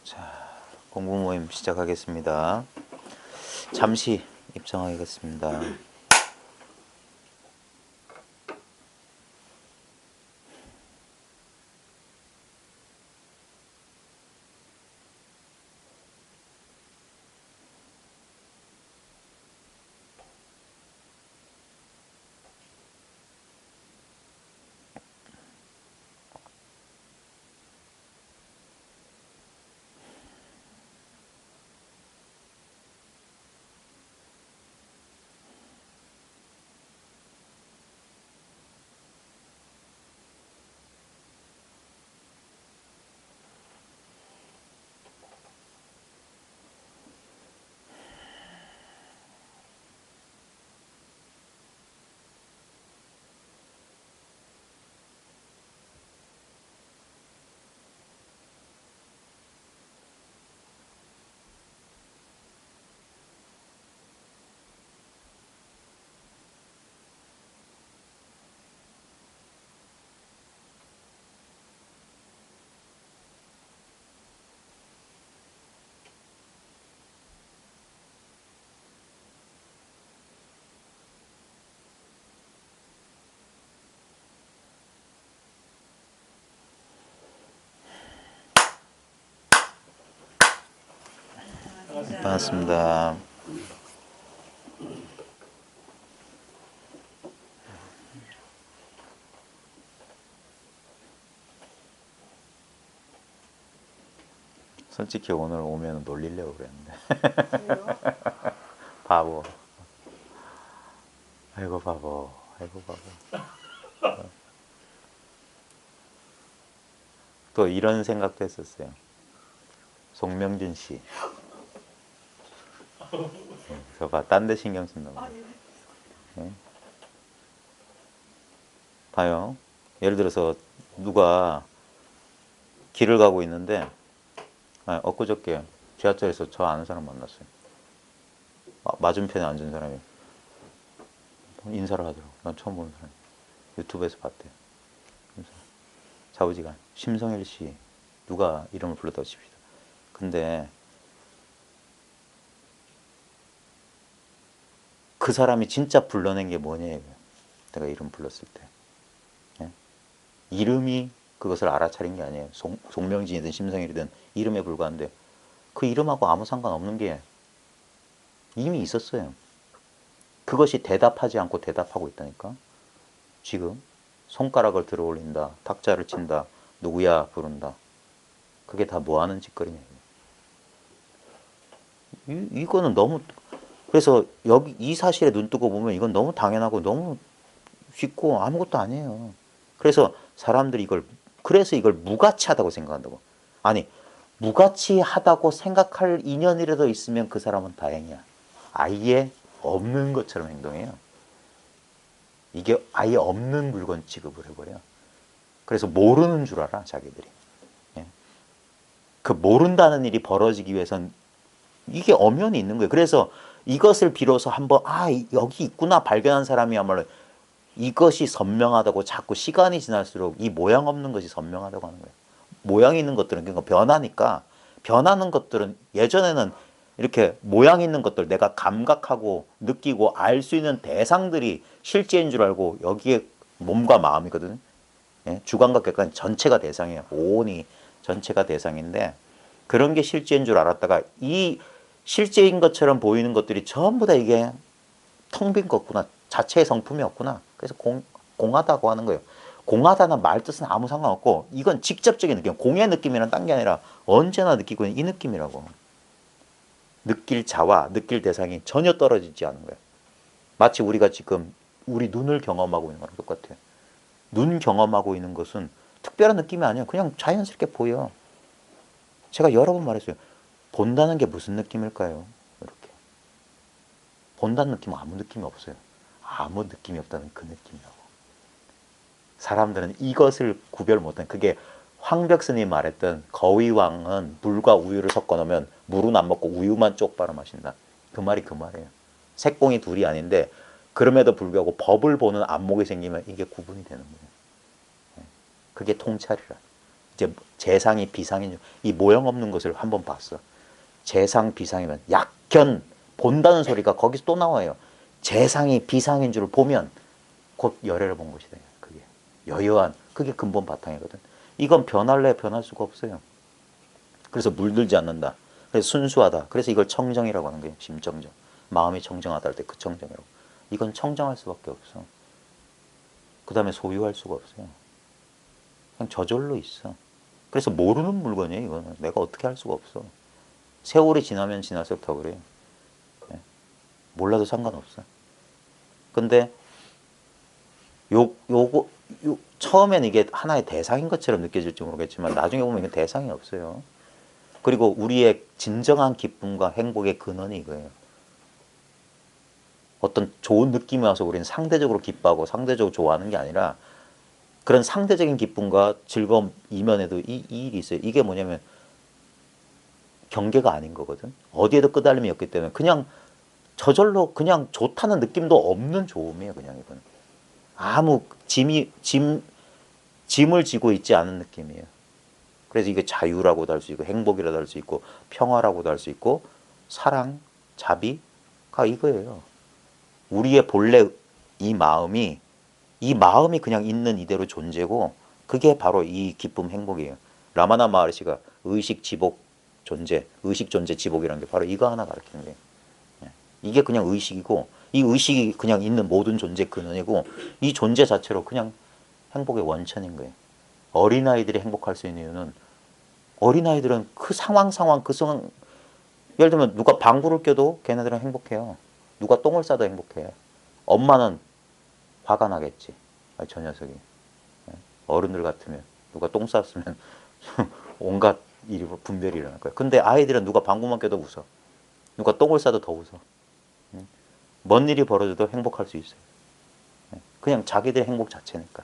자, 공부 모임 시작하겠습니다. 잠시 입장하겠습니다. 반갑습니다. 솔직히 오늘 오면 놀리려고 그랬는데. 왜요? 바보. 아이고 바보. 아이고 바보. 또 이런 생각도 했었어요. 송명진 씨. 저봐, 딴 데 신경 쓴다고. 네? 봐요. 예를 들어서 누가 길을 가고 있는데 엊그저께 지하철에서 저 아는 사람 만났어요. 맞은편에 앉은 사람이 인사를 하더라고. 난 처음 보는 사람이. 유튜브에서 봤대요. 그래서 좌우지간 심성일 씨 누가 이름을 불렀다고 칩시다. 근데 그 사람이 진짜 불러낸 게 뭐냐, 내가 이름 불렀을 때. 예? 이름이 그것을 알아차린 게 아니에요. 송명진이든 심성일이든 이름에 불과한데 그 이름하고 아무 상관없는 게 이미 있었어요. 그것이 대답하지 않고 대답하고 있다니까. 지금 손가락을 들어 올린다, 탁자를 친다, 누구야 부른다. 그게 다 뭐 하는 짓거리냐. 이거는 너무, 그래서 여기 이 사실에 눈 뜨고 보면 이건 너무 당연하고 너무 쉽고 아무것도 아니에요. 그래서 사람들이 그래서 이걸 무가치하다고 생각한다고. 아니, 무가치하다고 생각할 인연이라도 있으면 그 사람은 다행이야. 아예 없는 것처럼 행동해요. 이게 아예 없는 물건 취급을 해버려. 그래서 모르는 줄 알아, 자기들이. 예. 그 모른다는 일이 벌어지기 위해선 이게 엄연히 있는 거예요. 그래서 이것을 비로소 한번 여기 있구나 발견한 사람이야말로 이것이 선명하다고 자꾸 시간이 지날수록 이 모양 없는 것이 선명하다고 하는 거예요. 모양 있는 것들은 그러니까 변하니까, 변하는 것들은 예전에는 이렇게 모양 있는 것들 내가 감각하고 느끼고 알 수 있는 대상들이 실제인 줄 알고, 여기에 몸과 마음이거든요. 예? 주관과 객관 전체가 대상이에요. 오온이 전체가 대상인데 그런 게 실제인 줄 알았다가 이 실제인 것처럼 보이는 것들이 전부 다 이게 텅 빈 거구나. 자체의 성품이 없구나. 그래서 공하다고 하는 거예요. 공하다는 말 뜻은 아무 상관없고 이건 직접적인 느낌. 공의 느낌이란 딴 게 아니라 언제나 느끼고 있는 이 느낌이라고. 느낄 자와 느낄 대상이 전혀 떨어지지 않은 거예요. 마치 우리가 지금 우리 눈을 경험하고 있는 거랑 똑같아요. 눈 경험하고 있는 것은 특별한 느낌이 아니에요. 그냥 자연스럽게 보여. 제가 여러 번 말했어요. 본다는 게 무슨 느낌일까요? 이렇게. 본다는 느낌은 아무 느낌이 없어요. 아무 느낌이 없다는 그 느낌이라고. 사람들은 이것을 구별 못하는, 그게 황벽스님이 말했던 거위왕은 물과 우유를 섞어 놓으면 물은 안 먹고 우유만 쪽 빨아 마신다. 그 말이 그 말이에요. 색공이 둘이 아닌데 그럼에도 불구하고 법을 보는 안목이 생기면 이게 구분이 되는 거예요. 그게 통찰이라. 이제 재상이 비상인 이 모형 없는 것을 한번 봤어. 재상 비상이면 약견 본다는 소리가 거기서 또 나와요. 재상이 비상인 줄 보면 곧 열애를 본 것이다. 그게 여여한 그게 근본 바탕이거든. 이건 변할래 변할 수가 없어요. 그래서 물들지 않는다. 그래서 순수하다. 그래서 이걸 청정이라고 하는 거예요. 심청정. 마음이 청정하다 할 때 그 청정이라고. 이건 청정할 수밖에 없어. 그 다음에 소유할 수가 없어요. 그냥 저절로 있어. 그래서 모르는 물건이에요. 이거는 내가 어떻게 할 수가 없어. 세월이 지나면 지날수록 더 그래요. 몰라도 상관없어. 근데 처음엔 이게 하나의 대상인 것처럼 느껴질지 모르겠지만 나중에 보면 이건 대상이 없어요. 그리고 우리의 진정한 기쁨과 행복의 근원이 이거예요. 어떤 좋은 느낌이 와서 우리는 상대적으로 기뻐하고 상대적으로 좋아하는 게 아니라 그런 상대적인 기쁨과 즐거움 이면에도 이 일이 있어요. 이게 뭐냐면 경계가 아닌 거거든. 어디에도 끄달림이 없기 때문에 그냥 저절로 그냥 좋다는 느낌도 없는 좋음이에요. 그냥 이건 아무 짐을 지고 있지 않은 느낌이에요. 그래서 이게 자유라고도 할 수 있고 행복이라도 할 수 있고 평화라고도 할 수 있고 사랑, 자비가 이거예요. 우리의 본래 이 마음이 그냥 있는 이대로 존재고 그게 바로 이 기쁨 행복이에요. 라마나 마하리시가 의식 지복 존재, 의식 존재 지복이라는 게 바로 이거 하나 가르치는 거예요. 이게 그냥 의식이고 이 의식이 그냥 있는 모든 존재 근원이고 이 존재 자체로 그냥 행복의 원천인 거예요. 어린아이들이 행복할 수 있는 이유는 어린아이들은 그 상황 예를 들면 누가 방구를 껴도 걔네들은 행복해요. 누가 똥을 싸도 행복해. 엄마는 화가 나겠지. 저 녀석이. 어른들 같으면 누가 똥 쌌으면 온갖 일이 분별이 일어날 거야. 근데 아이들은 누가 방구만 껴도 웃어. 누가 똥을 싸도 더 웃어. 뭔 일이 벌어져도 행복할 수 있어요. 그냥 자기들의 행복 자체니까.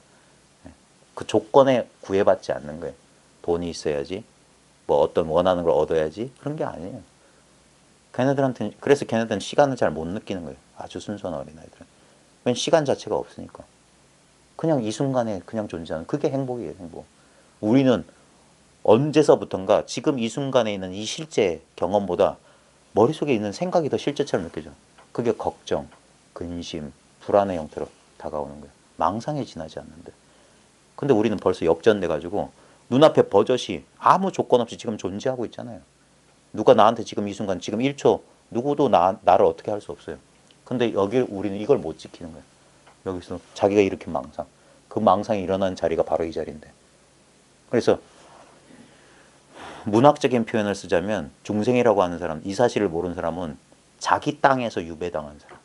그 조건에 구애받지 않는 거예요. 돈이 있어야지. 뭐 어떤 원하는 걸 얻어야지. 그런 게 아니에요. 그래서 걔네들은 시간을 잘 못 느끼는 거예요. 아주 순수한 어린아이들은. 왜냐면 시간 자체가 없으니까. 그냥 이 순간에 그냥 존재하는 그게 행복이에요. 행복. 우리는 언제서부턴가 지금 이 순간에 있는 이 실제 경험보다 머릿속에 있는 생각이 더 실제처럼 느껴져. 그게 걱정, 근심, 불안의 형태로 다가오는 거예요. 망상에 지나지 않는데. 근데 우리는 벌써 역전돼 가지고 눈앞에 버젓이 아무 조건 없이 지금 존재하고 있잖아요. 누가 나한테 지금 이 순간 지금 1초 누구도 나를 어떻게 할 수 없어요. 근데 여기 우리는 이걸 못 지키는 거예요. 여기서 자기가 일으킨 망상. 그 망상이 일어난 자리가 바로 이 자리인데. 그래서 문학적인 표현을 쓰자면 중생이라고 하는 사람, 이 사실을 모르는 사람은 자기 땅에서 유배당한 사람.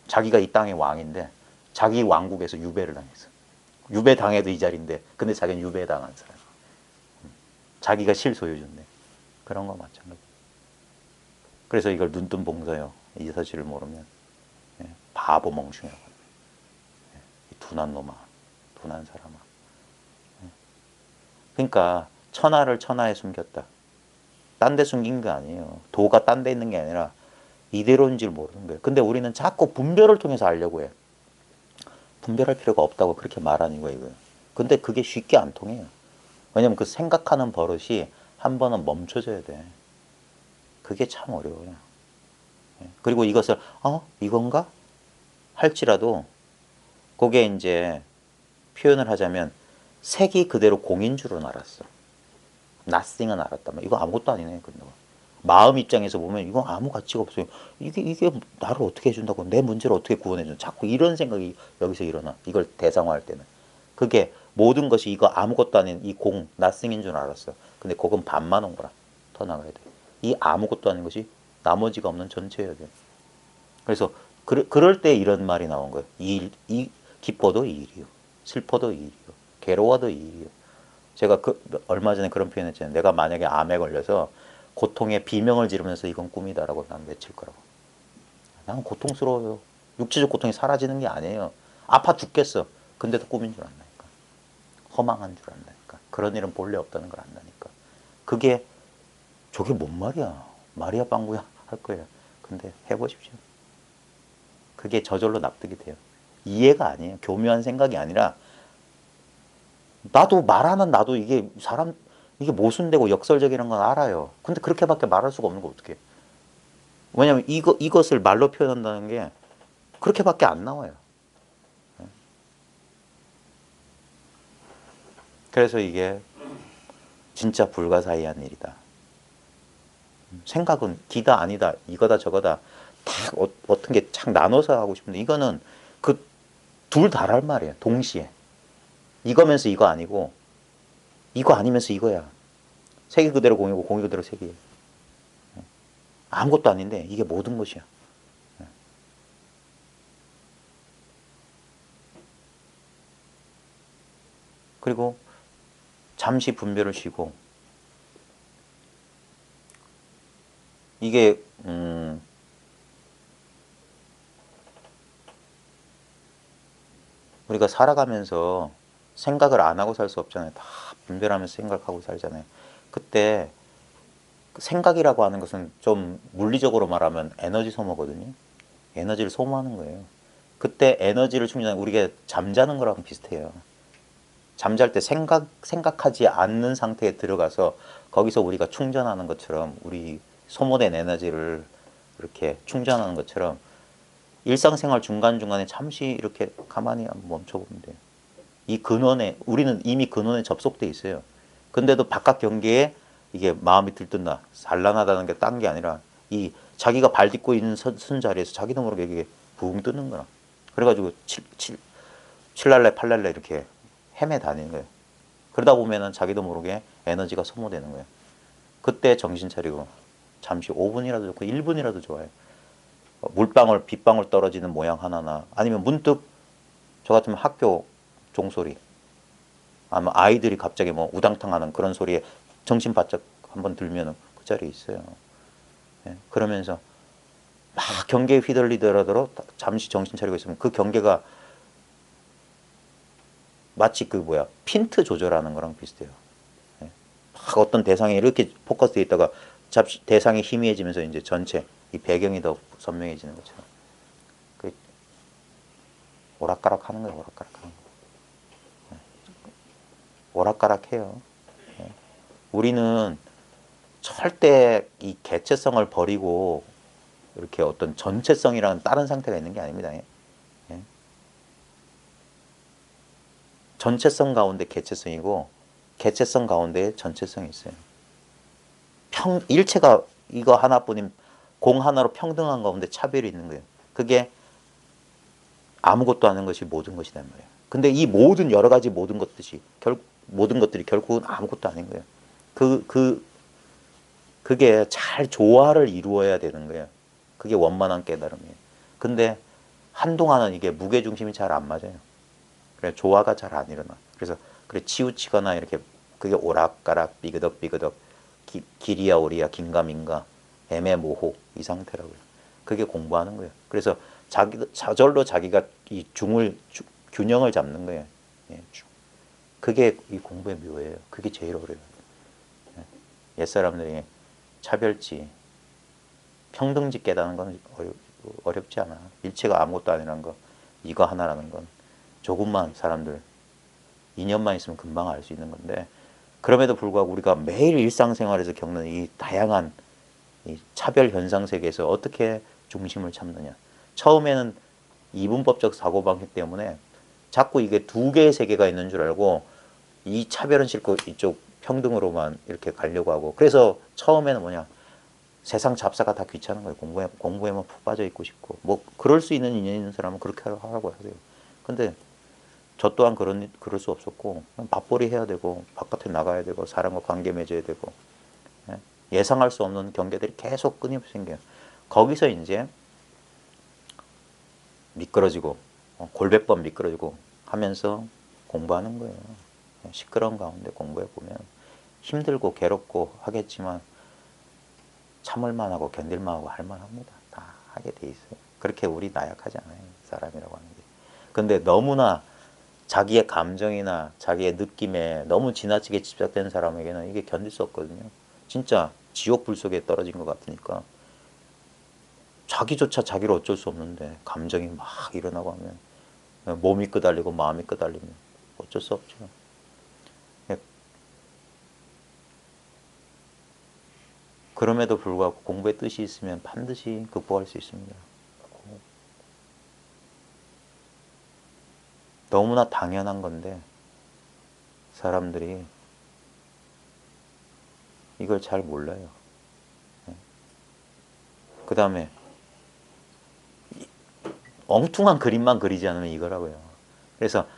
자기가 이 땅의 왕인데 자기 왕국에서 유배를 당했어. 유배당해도 이 자리인데 근데 자기는 유배당한 사람. 자기가 실소유주인데. 그런 거 마찬가지. 그래서 이걸 눈뜬 봉사요. 이 사실을 모르면 바보 멍충이라고 합니다. 둔한 놈아, 둔한 사람아. 그러니까 천하를 천하에 숨겼다. 딴 데 숨긴 게 아니에요. 도가 딴 데 있는 게 아니라 이대로인 줄 모르는 거예요. 근데 우리는 자꾸 분별을 통해서 알려고 해. 분별할 필요가 없다고 그렇게 말하는 거예요. 근데 그게 쉽게 안 통해요. 왜냐면 그 생각하는 버릇이 한 번은 멈춰져야 돼. 그게 참 어려워요. 그리고 이것을 이건가? 할지라도 그게 이제 표현을 하자면 색이 그대로 공인 줄은 알았어. nothing은 알았다면 이거 아무것도 아니네. 마음 입장에서 보면 이건 아무 가치가 없어요. 이게 나를 어떻게 해준다고 내 문제를 어떻게 구원해준다. 자꾸 이런 생각이 여기서 일어나. 이걸 대상화할 때는. 그게 모든 것이 이거 아무것도 아닌 이 공, nothing인 줄 알았어. 근데 그건 반만 온 거라. 더 나가야 돼. 이 아무것도 아닌 것이 나머지가 없는 전체여야 돼. 그래서 그럴 때 이런 말이 나온 거예요. 기뻐도 이 일이요. 슬퍼도 이 일이요. 괴로워도 이 일이요. 제가 얼마 전에 그런 표현했잖아요. 내가 만약에 암에 걸려서 고통에 비명을 지르면서 이건 꿈이다라고 난 외칠 거라고. 나는 고통스러워요. 육체적 고통이 사라지는 게 아니에요. 아파 죽겠어. 근데도 꿈인 줄 안다니까. 허망한 줄 안다니까. 그런 일은 본래 없다는 걸 안다니까. 저게 뭔 말이야. 말이야 빵구야 할 거예요. 근데 해보십시오. 그게 저절로 납득이 돼요. 이해가 아니에요. 교묘한 생각이 아니라 나도 말하는 나도 이게 사람 이게 모순되고 역설적이라는 건 알아요. 근데 그렇게밖에 말할 수가 없는 거 어떻게? 왜냐면 이것을 말로 표현한다는 게 그렇게밖에 안 나와요. 그래서 이게 진짜 불가사의한 일이다. 생각은 기다 아니다 이거다 저거다 다 어떤 게 착 나눠서 하고 싶은데 이거는 그 둘 다랄 말이에요. 동시에 이거면서 이거 아니고 이거 아니면서 이거야. 세계 그대로 공이고 공이 그대로 세계예요. 아무것도 아닌데 이게 모든 것이야. 그리고 잠시 분별을 쉬고 이게 우리가 살아가면서 생각을 안 하고 살 수 없잖아요. 다 분별하면서 생각하고 살잖아요. 그때 생각이라고 하는 것은 좀 물리적으로 말하면 에너지 소모거든요. 에너지를 소모하는 거예요. 그때 에너지를 충전하는 우리가 잠자는 거랑 비슷해요. 잠잘 때 생각하지 않는 상태에 들어가서 거기서 우리가 충전하는 것처럼 우리 소모된 에너지를 이렇게 충전하는 것처럼 일상생활 중간중간에 잠시 이렇게 가만히 한번 멈춰보면 돼요. 이 근원에 우리는 이미 근원에 접속돼 있어요. 근데도 바깥 경계에 이게 마음이 들뜬다, 산란하다는 게 딴 게 아니라 이 자기가 발 딛고 있는 선 자리에서 자기도 모르게 이게 붕 뜨는 거야. 그래가지고 칠랄레 팔랄레 이렇게 헤매 다니는 거예요. 그러다 보면은 자기도 모르게 에너지가 소모되는 거예요. 그때 정신 차리고 잠시 5분이라도 좋고 1분이라도 좋아요. 물방울, 빗방울 떨어지는 모양 하나나 아니면 문득 저 같으면 학교 종소리 아니면 아이들이 갑자기 뭐 우당탕 하는 그런 소리에 정신 바짝 한번 들면은 그 자리에 있어요. 예, 그러면서 막 경계에 휘둘리더라도 잠시 정신 차리고 있으면 그 경계가 마치 그 뭐야 핀트 조절하는 거랑 비슷해요. 예, 막 어떤 대상에 이렇게 포커스되어 있다가 대상이 희미해지면서 이제 전체 이 배경이 더 선명해지는 것처럼 그 오락가락 하는 거예요. 오락가락 하는 거. 오락가락해요. 예. 우리는 절대 이 개체성을 버리고 이렇게 어떤 전체성이라는 다른 상태가 있는 게 아닙니다. 예. 전체성 가운데 개체성이고 개체성 가운데 전체성이 있어요. 일체가 이거 하나뿐인 공 하나로 평등한 가운데 차별이 있는 거예요. 그게 아무것도 아닌 것이 모든 것이란 말이에요. 근데 이 모든 여러 가지 모든 것들이 결국은 아무것도 아닌 거예요. 그게 잘 조화를 이루어야 되는 거예요. 그게 원만한 깨달음이에요. 근데 한동안은 이게 무게중심이 잘 안 맞아요. 그래 조화가 잘 안 일어나. 그래서 그래 치우치거나 이렇게 그게 오락가락 삐그덕 길이야 오리야 긴가민가 애매모호 이 상태라고요. 그게 공부하는 거예요. 그래서 저절로 자기가 이 균형을 잡는 거예요. 예, 그게 이 공부의 묘예요. 그게 제일 어려워요. 옛사람들이 차별지, 평등지 깨닫는 건 어렵지 않아. 일체가 아무것도 아니라는 거, 이거 하나라는 건 조금만 사람들 2년만 있으면 금방 알 수 있는 건데 그럼에도 불구하고 우리가 매일 일상생활에서 겪는 이 다양한 이 차별 현상 세계에서 어떻게 중심을 찾느냐. 처음에는 이분법적 사고방식 때문에 자꾸 이게 두 개의 세계가 있는 줄 알고 이 차별은 싫고 이쪽 평등으로만 이렇게 가려고 하고 그래서 처음에는 뭐냐 세상 잡사가 다 귀찮은 거예요. 공부에만 푹 빠져 있고 싶고 뭐 그럴 수 있는 인연 있는 사람은 그렇게 하라고 하세요. 근데 저 또한 그럴 수 없었고 밥벌이 해야 되고 바깥에 나가야 되고 사람과 관계 맺어야 되고 예상할 수 없는 경계들이 계속 끊임없이 생겨요. 거기서 이제 미끄러지고 골백번 미끄러지고 하면서 공부하는 거예요. 시끄러운 가운데 공부해 보면 힘들고 괴롭고 하겠지만 참을만 하고 견딜만 하고 할만합니다. 다 하게 돼 있어요. 그렇게 우리 나약하지 않아요. 사람이라고 하는 게. 근데 너무나 자기의 감정이나 자기의 느낌에 너무 지나치게 집착된 사람에게는 이게 견딜 수 없거든요. 진짜 지옥 불 속에 떨어진 것 같으니까 자기조차 자기를 어쩔 수 없는데 감정이 막 일어나고 하면 몸이 끄달리고 마음이 끄달리면 어쩔 수 없죠. 그럼에도 불구하고 공부에 뜻이 있으면 반드시 극복할 수 있습니다. 너무나 당연한 건데 사람들이 이걸 잘 몰라요. 그 다음에 엉뚱한 그림만 그리지 않으면 이거라고요. 그래서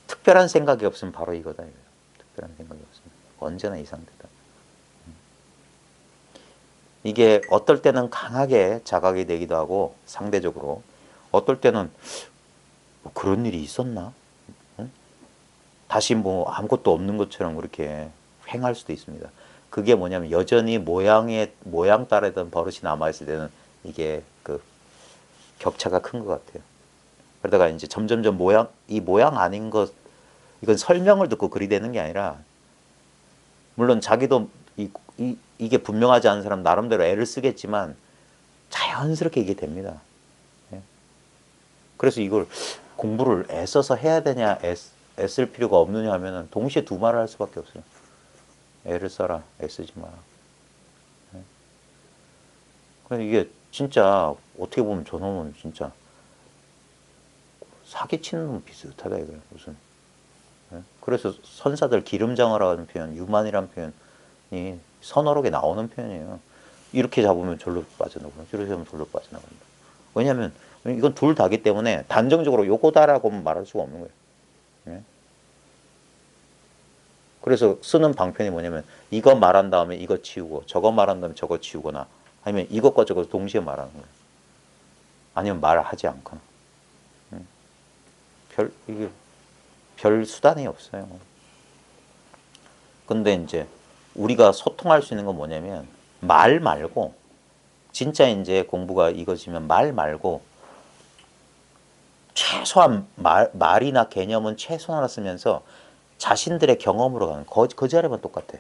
특별한 생각이 없으면 바로 이거다. 이거예요. 특별한 생각이 없으면 언제나 이 상태다. 이게 어떨 때는 강하게 자각이 되기도 하고 상대적으로 어떨 때는 뭐 그런 일이 있었나? 응? 다시 뭐 아무것도 없는 것처럼 그렇게 횡할 수도 있습니다. 그게 뭐냐면 여전히 모양 따르던 버릇이 남아있을 때는 이게 그 격차가 큰 것 같아요. 그러다가 이제 점점점 이 모양 아닌 것, 이건 설명을 듣고 그리 되는 게 아니라, 물론 자기도 이게 분명하지 않은 사람 나름대로 애를 쓰겠지만 자연스럽게 이게 됩니다. 예. 그래서 이걸 공부를 애써서 해야 되냐, 애쓸 필요가 없느냐 하면은 동시에 두 말을 할 수밖에 없어요. 애를 써라, 애쓰지 마라. 예. 그래서 이게 진짜 어떻게 보면 저놈은 진짜 사기치는 놈 비슷하다 이거예요. 무슨. 예? 그래서 선사들 기름장어라는 표현, 유만이라는 표현이 선어록에 나오는 표현이에요. 이렇게 잡으면 절로 빠져나가고 이렇게 잡으면 절로 빠져나간다. 왜냐하면 이건 둘 다기 때문에 단정적으로 요거다라고는 말할 수가 없는 거예요. 예? 그래서 쓰는 방편이 뭐냐면 이거 말한 다음에 이거 치우고 저거 말한 다음에 저거 치우거나 아니면 이것과 저것 동시에 말하는 거예요. 아니면 말을 하지 않거나. 이게 별 수단이 없어요. 근데 이제 우리가 소통할 수 있는 건 뭐냐면 말 말고 진짜 이제 공부가 이거지면 말 말고 최소한 말이나 개념은 최소한으로 쓰면서 자신들의 경험으로 가는 그 자리만 똑같아.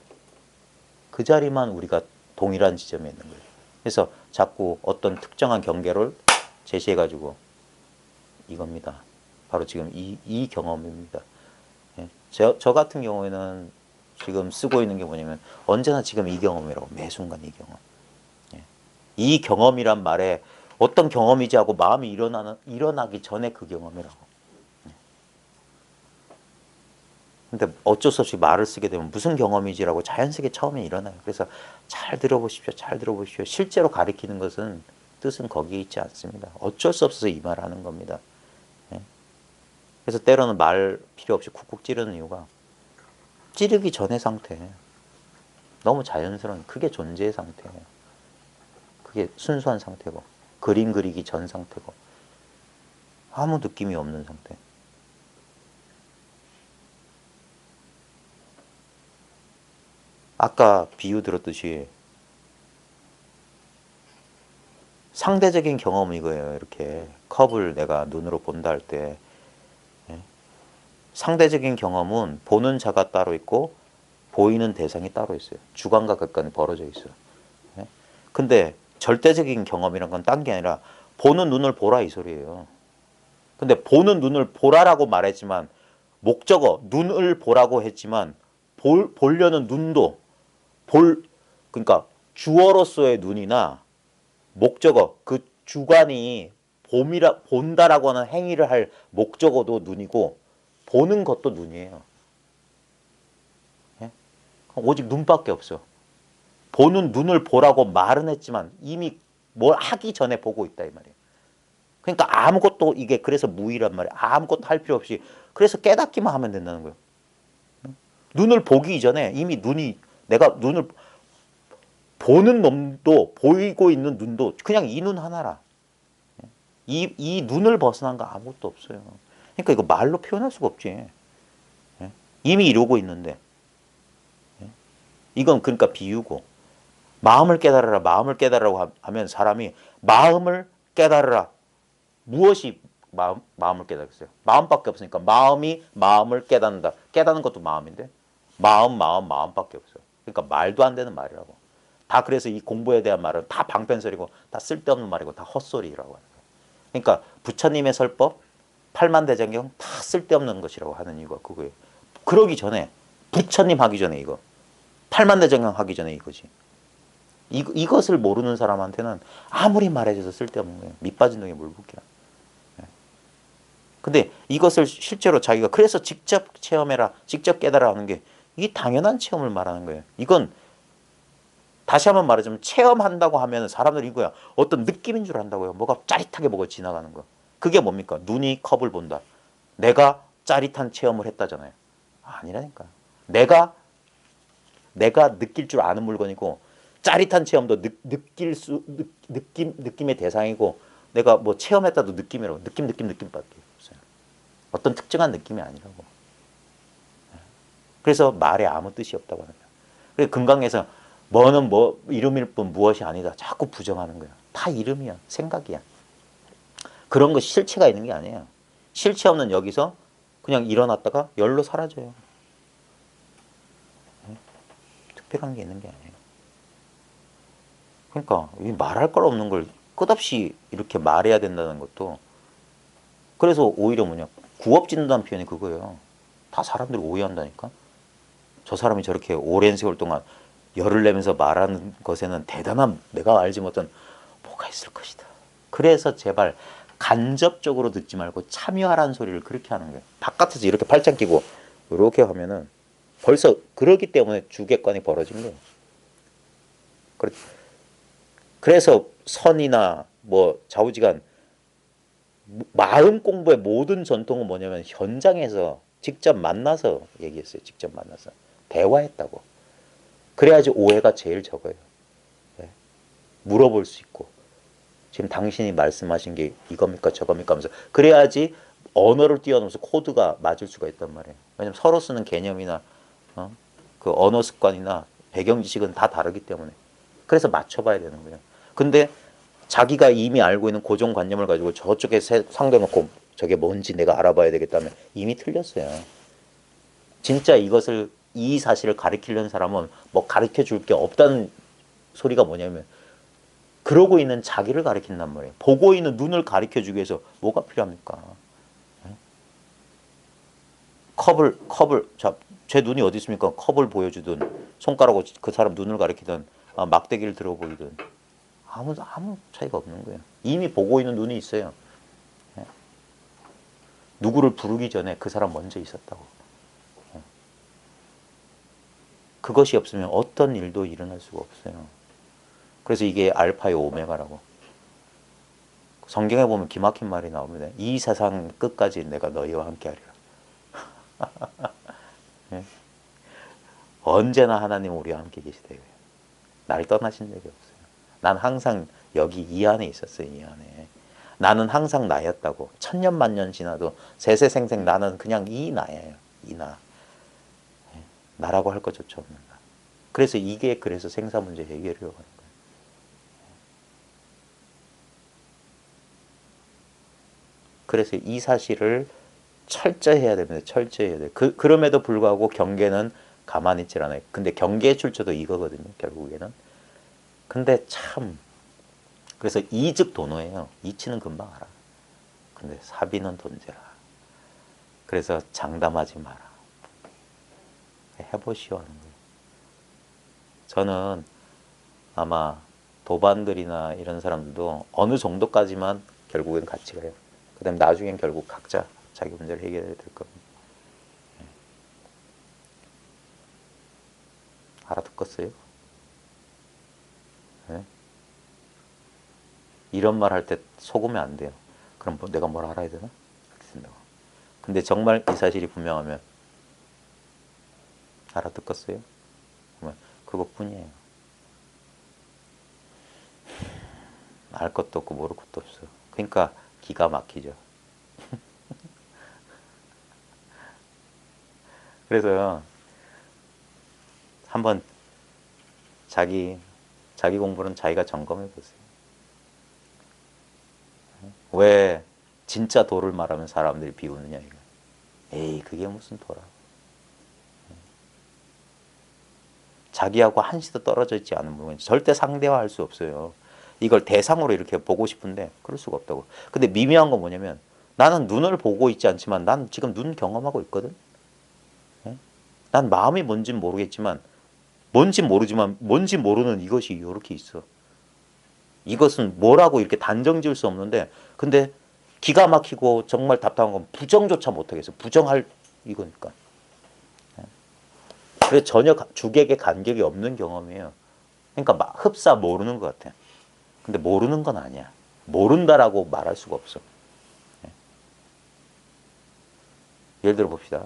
그 자리만 우리가 동일한 지점에 있는 거예요. 그래서 자꾸 어떤 특정한 경계를 제시해가지고 이겁니다. 바로 지금 이 경험입니다. 예. 저 같은 경우에는 지금 쓰고 있는 게 뭐냐면 언제나 지금 이 경험이라고. 매 순간 이 경험. 예. 이 경험이란 말에 어떤 경험이지 하고 마음이 일어나기 전에 그 경험이라고. 예. 근데 어쩔 수 없이 말을 쓰게 되면 무슨 경험이지라고 자연스럽게 처음에 일어나요. 그래서 잘 들어보십시오. 잘 들어보십시오. 실제로 가리키는 것은 뜻은 거기에 있지 않습니다. 어쩔 수 없어서 이 말을 하는 겁니다. 예. 그래서 때로는 말 필요 없이 쿡쿡 찌르는 이유가 찌르기 전의 상태. 너무 자연스러운 그게 존재의 상태예요. 그게 순수한 상태고 그림 그리기 전 상태고 아무 느낌이 없는 상태. 아까 비유 들었듯이 상대적인 경험은 이거예요. 이렇게 컵을 내가 눈으로 본다 할 때 상대적인 경험은 보는 자가 따로 있고 보이는 대상이 따로 있어요. 주관과 객관이 벌어져 있어요. 근데 절대적인 경험이란 건 딴 게 아니라 보는 눈을 보라 이 소리예요. 근데 보는 눈을 보라라고 말했지만 목적어 눈을 보라고 했지만 보려는 눈도 그러니까 주어로서의 눈이나 목적어 그 주관이 본다라고 하는 행위를 할 목적어도 눈이고 보는 것도 눈이에요. 예? 오직 눈밖에 없어. 보는 눈을 보라고 말은 했지만 이미 뭘 하기 전에 보고 있다 이 말이에요. 그러니까 아무것도 이게 그래서 무의란 말이에요. 아무것도 할 필요 없이 그래서 깨닫기만 하면 된다는 거예요. 눈을 보기 이전에 이미 내가 눈을 보는 놈도 보이고 있는 눈도 그냥 이 눈 하나라. 이 눈을 벗어난 거 아무것도 없어요. 그러니까 이거 말로 표현할 수가 없지. 이미 이루고 있는데. 이건 그러니까 비유고. 마음을 깨달으라, 마음을 깨달으라고 하면 사람이 마음을 깨달으라. 무엇이 마음을 깨달았어요? 마음밖에 없으니까 마음이 마음을 깨닫는다. 깨닫는 것도 마음인데 마음밖에 없어요. 그러니까 말도 안 되는 말이라고. 다 그래서 이 공부에 대한 말은 다 방편설이고 다 쓸데없는 말이고 다 헛소리라고 하는 거예요. 그러니까 부처님의 설법, 팔만대장경 다 쓸데없는 것이라고 하는 이유가 그거예요. 그러기 전에 부처님 하기 전에 이거 팔만대장경 하기 전에 이거지. 이것을 모르는 사람한테는 아무리 말해줘도 쓸데없는 거예요. 밑 빠진 동에 물 붓기라. 근데 이것을 실제로 자기가 그래서 직접 체험해라, 직접 깨달아 하는 게 이게 당연한 체험을 말하는 거예요. 이건 다시 한번 말하자면 체험한다고 하면 사람들이 이거야. 어떤 느낌인 줄 안다고요. 뭐가 짜릿하게 보고 지나가는 거. 그게 뭡니까? 눈이 컵을 본다. 내가 짜릿한 체험을 했다잖아요. 아니라니까. 내가 느낄 줄 아는 물건이고 짜릿한 체험도 느낌의 대상이고 내가 뭐 체험했다도 느낌이라고. 느낌밖에 없어요. 어떤 특정한 느낌이 아니라고. 그래서 말에 아무 뜻이 없다고 하는 거예요. 그래서 금강에서 뭐는 뭐 이름일 뿐 무엇이 아니다. 자꾸 부정하는 거야. 다 이름이야. 생각이야. 그런 것이 실체가 있는 게 아니에요. 실체 없는 여기서 그냥 일어났다가 열로 사라져요. 특별한 게 있는 게 아니에요. 그러니까 말할 걸 없는 걸 끝없이 이렇게 말해야 된다는 것도 그래서 오히려 뭐냐 구업짓는다는 표현이 그거예요. 다 사람들이 오해한다니까. 저 사람이 저렇게 오랜 세월 동안 열을 내면서 말하는 것에는 대단한 내가 알지 못한 뭐가 있을 것이다. 그래서 제발 간접적으로 듣지 말고 참여하라는 소리를 그렇게 하는 거예요. 바깥에서 이렇게 팔짱 끼고 이렇게 하면은 벌써 그러기 때문에 주객관이 벌어진 거예요. 그래서 선이나 뭐 좌우지간 마음 공부의 모든 전통은 뭐냐면 현장에서 직접 만나서 얘기했어요. 직접 만나서 대화했다고. 그래야지 오해가 제일 적어요. 네. 물어볼 수 있고 지금 당신이 말씀하신 게 이겁니까 저겁니까 하면서 그래야지 언어를 뛰어넘어서 코드가 맞을 수가 있단 말이에요. 왜냐면 서로 쓰는 개념이나 그 언어 습관이나 배경 지식은 다 다르기 때문에 그래서 맞춰봐야 되는 거예요. 근데 자기가 이미 알고 있는 고정관념을 가지고 저쪽에 상대 놓고 저게 뭔지 내가 알아봐야 되겠다면 이미 틀렸어요. 진짜 이 사실을 가르치려는 사람은 뭐 가르쳐 줄 게 없다는 소리가 뭐냐면 그러고 있는 자기를 가르친단 말이에요. 보고 있는 눈을 가르쳐 주기 위해서 뭐가 필요합니까? 자, 제 눈이 어디 있습니까? 컵을 보여주든 손가락으로 그 사람 눈을 가리키든 막대기를 들어 보이든 아무 차이가 없는 거예요. 이미 보고 있는 눈이 있어요. 누구를 부르기 전에 그 사람 먼저 있었다고. 그것이 없으면 어떤 일도 일어날 수가 없어요. 그래서 이게 알파의 오메가라고. 성경에 보면 기막힌 말이 나옵니다. 이 세상 끝까지 내가 너희와 함께 하리라. 네? 언제나 하나님 우리와 함께 계시대요. 날 떠나신 적이 없어요. 난 항상 여기 이 안에 있었어요. 이 안에. 나는 항상 나였다고. 천년 만년 지나도 세세생생 나는 그냥 이 나예요. 이 나. 나라고 할 것조차 없는 나. 그래서 이게 그래서 생사 문제 해결이라고 하는 거예요. 그래서 이 사실을 철저히 해야 됩니다. 철저히 해야 돼요. 그럼에도 불구하고 경계는 가만히 있질 않아요. 근데 경계의 출처도 이거거든요. 결국에는. 근데 참 그래서 이즉 도노예요. 이치는 금방 알아. 근데 사비는 돈제라. 그래서 장담하지 마라. 해보시오 하는 거예요. 저는 아마 도반들이나 이런 사람들도 어느 정도까지만 결국엔 같이 가요. 그 다음에 나중엔 결국 각자 자기 문제를 해결해야 될 겁니다. 알아듣겠어요? 네? 이런 말 할 때 속으면 안 돼요. 그럼 뭐 내가 뭘 알아야 되나? 그렇게 된다고. 근데 정말 이 사실이 분명하면 알아듣겠어요? 그것뿐이에요. 알 것도 없고 모를 것도 없어. 그러니까 기가 막히죠. 그래서 한번 자기 공부는 자기가 점검해 보세요. 왜 진짜 도를 말하면 사람들이 비웃느냐 이거. 에이 그게 무슨 도라. 자기하고 한시도 떨어져 있지 않은 부분 절대 상대화할 수 없어요. 이걸 대상으로 이렇게 보고 싶은데 그럴 수가 없다고. 근데 미묘한 건 뭐냐면 나는 눈을 보고 있지 않지만 난 지금 눈 경험하고 있거든. 난 마음이 뭔지는 모르겠지만 뭔지 모르지만 뭔지 모르는 이것이 이렇게 있어. 이것은 뭐라고 이렇게 단정 지을 수 없는데 근데 기가 막히고 정말 답답한 건 부정조차 못하겠어. 부정할 이거니까. 그래서 전혀 주객에 간격이 없는 경험이에요. 그러니까 막 흡사 모르는 것 같아. 근데 모르는 건 아니야. 모른다라고 말할 수가 없어. 예를 들어 봅시다.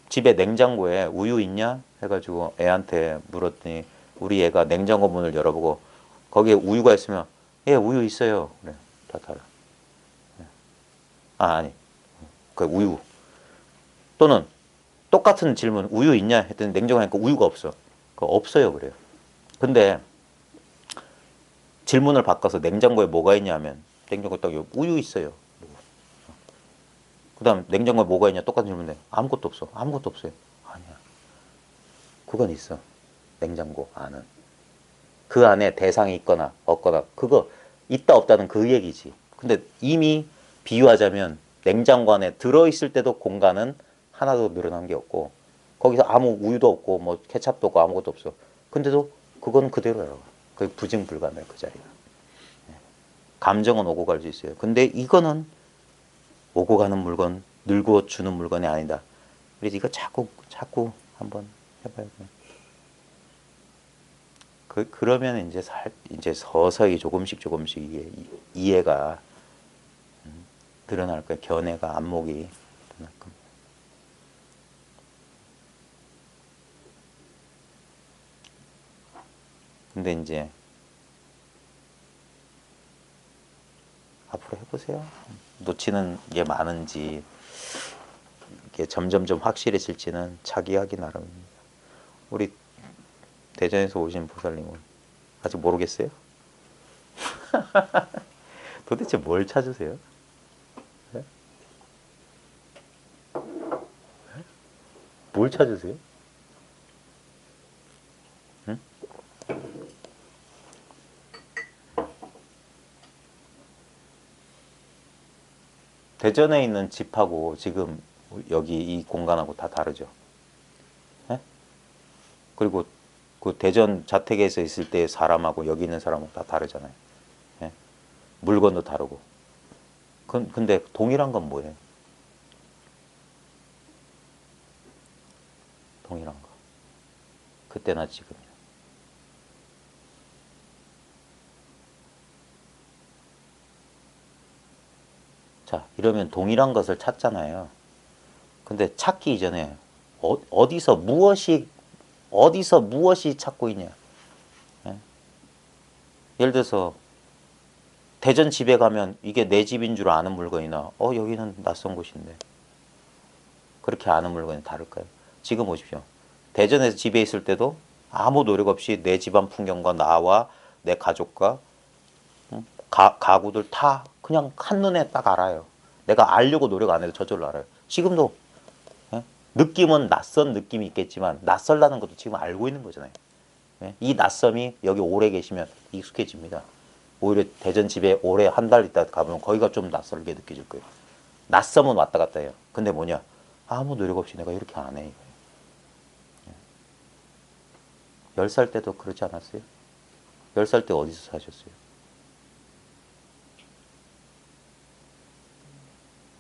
집에 냉장고에 우유 있냐? 해가지고 애한테 물었더니 우리 애가 냉장고 문을 열어보고 거기에 우유가 있으면 예 우유 있어요. 그래 다 달아. 아니 그 우유 또는 똑같은 질문 우유 있냐 했더니 냉장고에 니까 우유가 없어. 그 없어요 그래요. 근데 질문을 바꿔서 냉장고에 뭐가 있냐 하면 냉장고에 딱 우유 있어요. 그 다음 냉장고에 뭐가 있냐 똑같은 질문인데 아무것도 없어. 아무것도 없어요. 아니야. 그건 있어. 냉장고 안은. 그 안에 대상이 있거나 없거나 그거 있다 없다는 그 얘기지. 근데 이미 비유하자면 냉장고 안에 들어있을 때도 공간은 하나도 늘어난 게 없고 거기서 아무 우유도 없고 뭐 케찹도 없고 아무것도 없어. 근데도 그건 그대로야. 거의 부증불가능해 그 자리가. 감정은 오고 갈 수 있어요. 근데 이거는 오고 가는 물건, 늙어 주는 물건이 아니다. 그래서 이거 자꾸 한번 해봐요. 그러면 이제 서서히 조금씩 이해가 드러날 거예요. 견해가 안목이 드러날 겁니다. 근데 이제 앞으로 해보세요. 놓치는 게 많은지 이게 점점점 확실해질지는 자기 하기 나름입니다. 우리 대전에서 오신 보살님은 아직 모르겠어요? 도대체 뭘 찾으세요? 네? 뭘 찾으세요? 응? 대전에 있는 집하고 지금 여기 이 공간하고 다 다르죠. 네? 그리고 그 대전 자택에서 있을 때 사람하고 여기 있는 사람하고 다 다르잖아요. 네? 물건도 다르고. 근데 동일한 건 뭐예요? 동일한 거. 그때나 지금이나. 자, 이러면 동일한 것을 찾잖아요. 근데 찾기 이전에 어디서 무엇이 찾고 있냐. 예? 예를 들어서 대전 집에 가면 이게 내 집인 줄 아는 물건이나 여기는 낯선 곳인데 그렇게 아는 물건이 다를까요? 지금 보십시오. 대전에서 집에 있을 때도 아무 노력 없이 내 집안 풍경과 나와 내 가족과 가구들 다 그냥 한눈에 딱 알아요. 내가 알려고 노력 안 해도 저절로 알아요. 지금도 예? 느낌은 낯선 느낌이 있겠지만 낯설다는 것도 지금 알고 있는 거잖아요. 예? 이 낯섦이 여기 오래 계시면 익숙해집니다. 오히려 대전 집에 오래 한 달 있다 가보면 거기가 좀 낯설게 느껴질 거예요. 낯섦은 왔다 갔다 해요. 근데 뭐냐? 아무 노력 없이 내가 이렇게 안 해. 10살 때도 그러지 않았어요? 10살 때 어디서 사셨어요?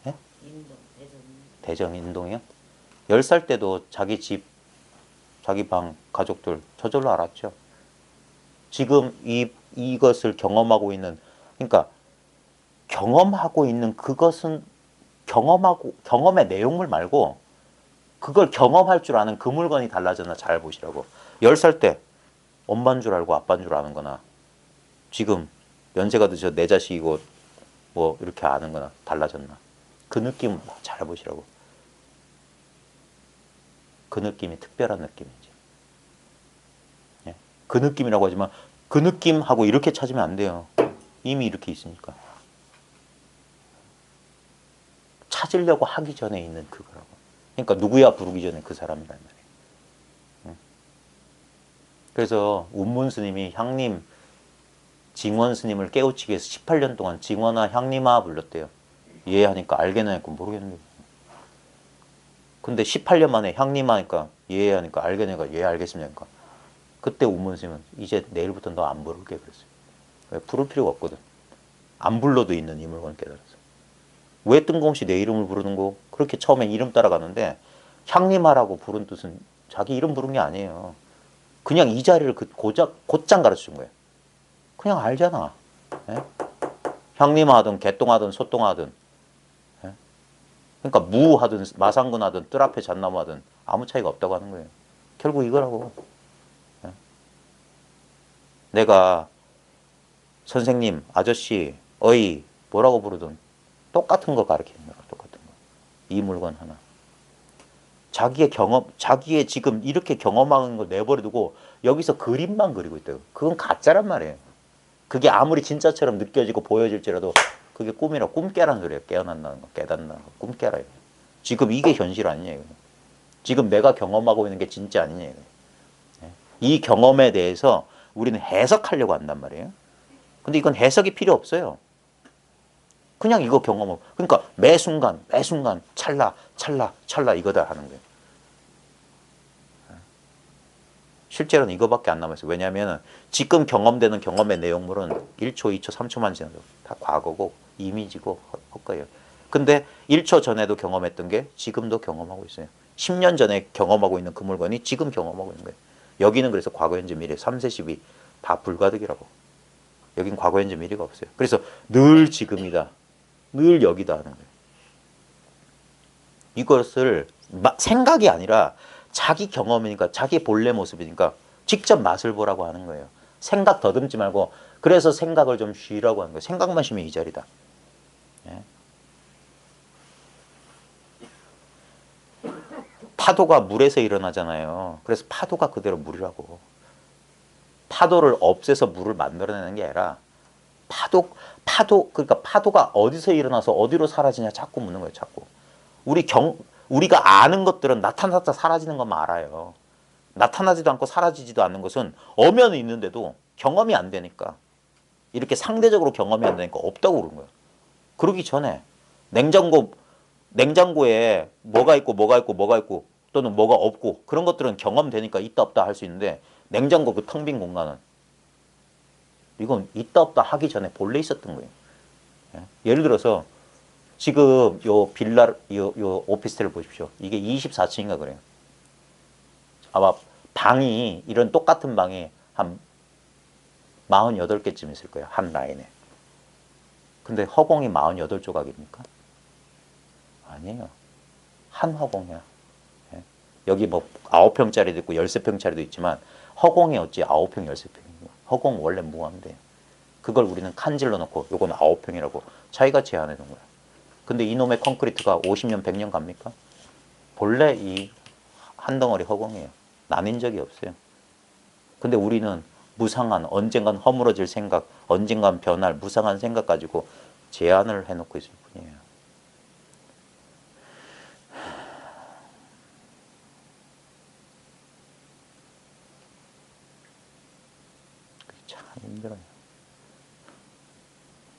예? 인도, 대전. 대전 인동이요? 10살 때도 자기 집, 자기 방, 가족들 저절로 알았죠. 지금 이것을 경험하고 있는, 그러니까 경험하고 있는 그것은 경험의 내용물 말고 그걸 경험할 줄 아는 그 물건이 달라졌나 잘 보시라고. 10살 때 엄마인 줄 알고 아빠인 줄 아는 거나 지금 연세가 드셔 내 자식이고 뭐 이렇게 아는 거나 달라졌나. 그 느낌 잘 보시라고. 그 느낌이 특별한 느낌이지. 예? 그 느낌이라고 하지만 그 느낌하고 이렇게 찾으면 안 돼요. 이미 이렇게 있으니까. 찾으려고 하기 전에 있는 그거라고. 그러니까 누구야 부르기 전에 그 사람이란 말이에요. 그래서 운문 스님이 향림, 징원 스님을 깨우치기 위해서 18년 동안 징원아 향림아 불렀대요. 이해하니까 알겠나 했고 모르겠는데 근데 18년 만에 형님 하니까 예 하니까 알겠냐니까 예 알겠습니까. 그때 우문스님은 이제 내일부터 너 안 부를게 그랬어요. 왜? 부를 필요가 없거든. 안 불러도 있는 이 물건을 깨달았어. 왜 뜬금없이 내 이름을 부르는 거? 그렇게 처음에 이름 따라가는데 향림하라고 부른 뜻은 자기 이름 부른 게 아니에요. 그냥 이 자리를 곧장 가르쳐 준 거예요. 그냥 알잖아. 예? 향림하든 개똥하든 소똥하든, 예? 그러니까 무하든 마상근하든 뜰 앞에 잣나무하든 아무 차이가 없다고 하는 거예요. 결국 이거라고. 예? 내가 선생님, 아저씨, 어이 뭐라고 부르든 똑같은 거 가르치는 거야. 똑같은 거. 이 물건 하나. 자기의 경험, 자기의 지금 이렇게 경험하는 걸 내버려두고 여기서 그림만 그리고 있대요. 그건 가짜란 말이에요. 그게 아무리 진짜처럼 느껴지고 보여질지라도 그게 꿈이라 꿈 깨라는 소리예요. 깨어난다는 거, 깨닫는다는 거, 꿈 깨라. 지금 이게 현실 아니냐 이거. 지금 내가 경험하고 있는 게 진짜 아니냐 이거. 이 경험에 대해서 우리는 해석하려고 한단 말이에요. 근데 이건 해석이 필요 없어요. 그냥 이거 경험하고. 그러니까 매 순간, 매 순간 찰나, 찰나, 찰나 이거다 하는 거예요. 실제로는 이거밖에 안 남아있어요. 왜냐하면 지금 경험되는 경험의 내용물은 1초, 2초, 3초만 지나도 다 과거고 이미지고 헛거예요. 근데 1초 전에도 경험했던 게 지금도 경험하고 있어요. 10년 전에 경험하고 있는 그 물건이 지금 경험하고 있는 거예요. 여기는 그래서 과거, 현재, 미래 3세십이 다 불가득이라고. 여긴 과거, 현재, 미래가 없어요. 그래서 늘 지금이다. 늘 여기다 하는 거예요. 이것을 생각이 아니라 자기 경험이니까 자기 본래 모습이니까 직접 맛을 보라고 하는 거예요. 생각 더듬지 말고 그래서 생각을 좀 쉬라고 하는 거예요. 생각만 쉬면 이 자리다. 예? 파도가 물에서 일어나잖아요. 그래서 파도가 그대로 물이라고. 파도를 없애서 물을 만들어내는 게 아니라 그러니까 파도가 어디서 일어나서 어디로 사라지냐 자꾸 묻는 거예요. 자꾸. 우리가 아는 것들은 나타났다 사라지는 것만 알아요. 나타나지도 않고 사라지지도 않는 것은 엄연히 있는데도 경험이 안 되니까 이렇게 상대적으로 경험이 안 되니까 없다고 그런 거예요. 그러기 전에 냉장고에 뭐가 있고 뭐가 있고 뭐가 있고 또는 뭐가 없고 그런 것들은 경험되니까 있다 없다 할 수 있는데 냉장고 그 텅 빈 공간은 이건 있다 없다 하기 전에 본래 있었던 거예요. 예를 들어서 지금 요 요 오피스텔을 보십시오. 이게 24층인가 그래요. 아마 방이 이런 똑같은 방이 한 48개쯤 있을 거예요. 한 라인에. 근데 허공이 48조각입니까? 아니에요. 한 허공이야. 예? 여기 뭐 9평짜리도 있고 13평짜리도 있지만 허공이 어찌 9평, 13평이고 허공 원래 무한대. 그걸 우리는 칸질러 놓고 요건 9평이라고 자기가 제한해 놓은 거야. 근데 이놈의 콘크리트가 50년, 100년 갑니까? 본래 이 한 덩어리 허공이에요. 나뉜 적이 없어요. 근데 우리는 무상한 언젠간 허물어질 생각, 언젠간 변할 무상한 생각 가지고 제한을 해놓고 있을 뿐이에요. 참 힘들어요.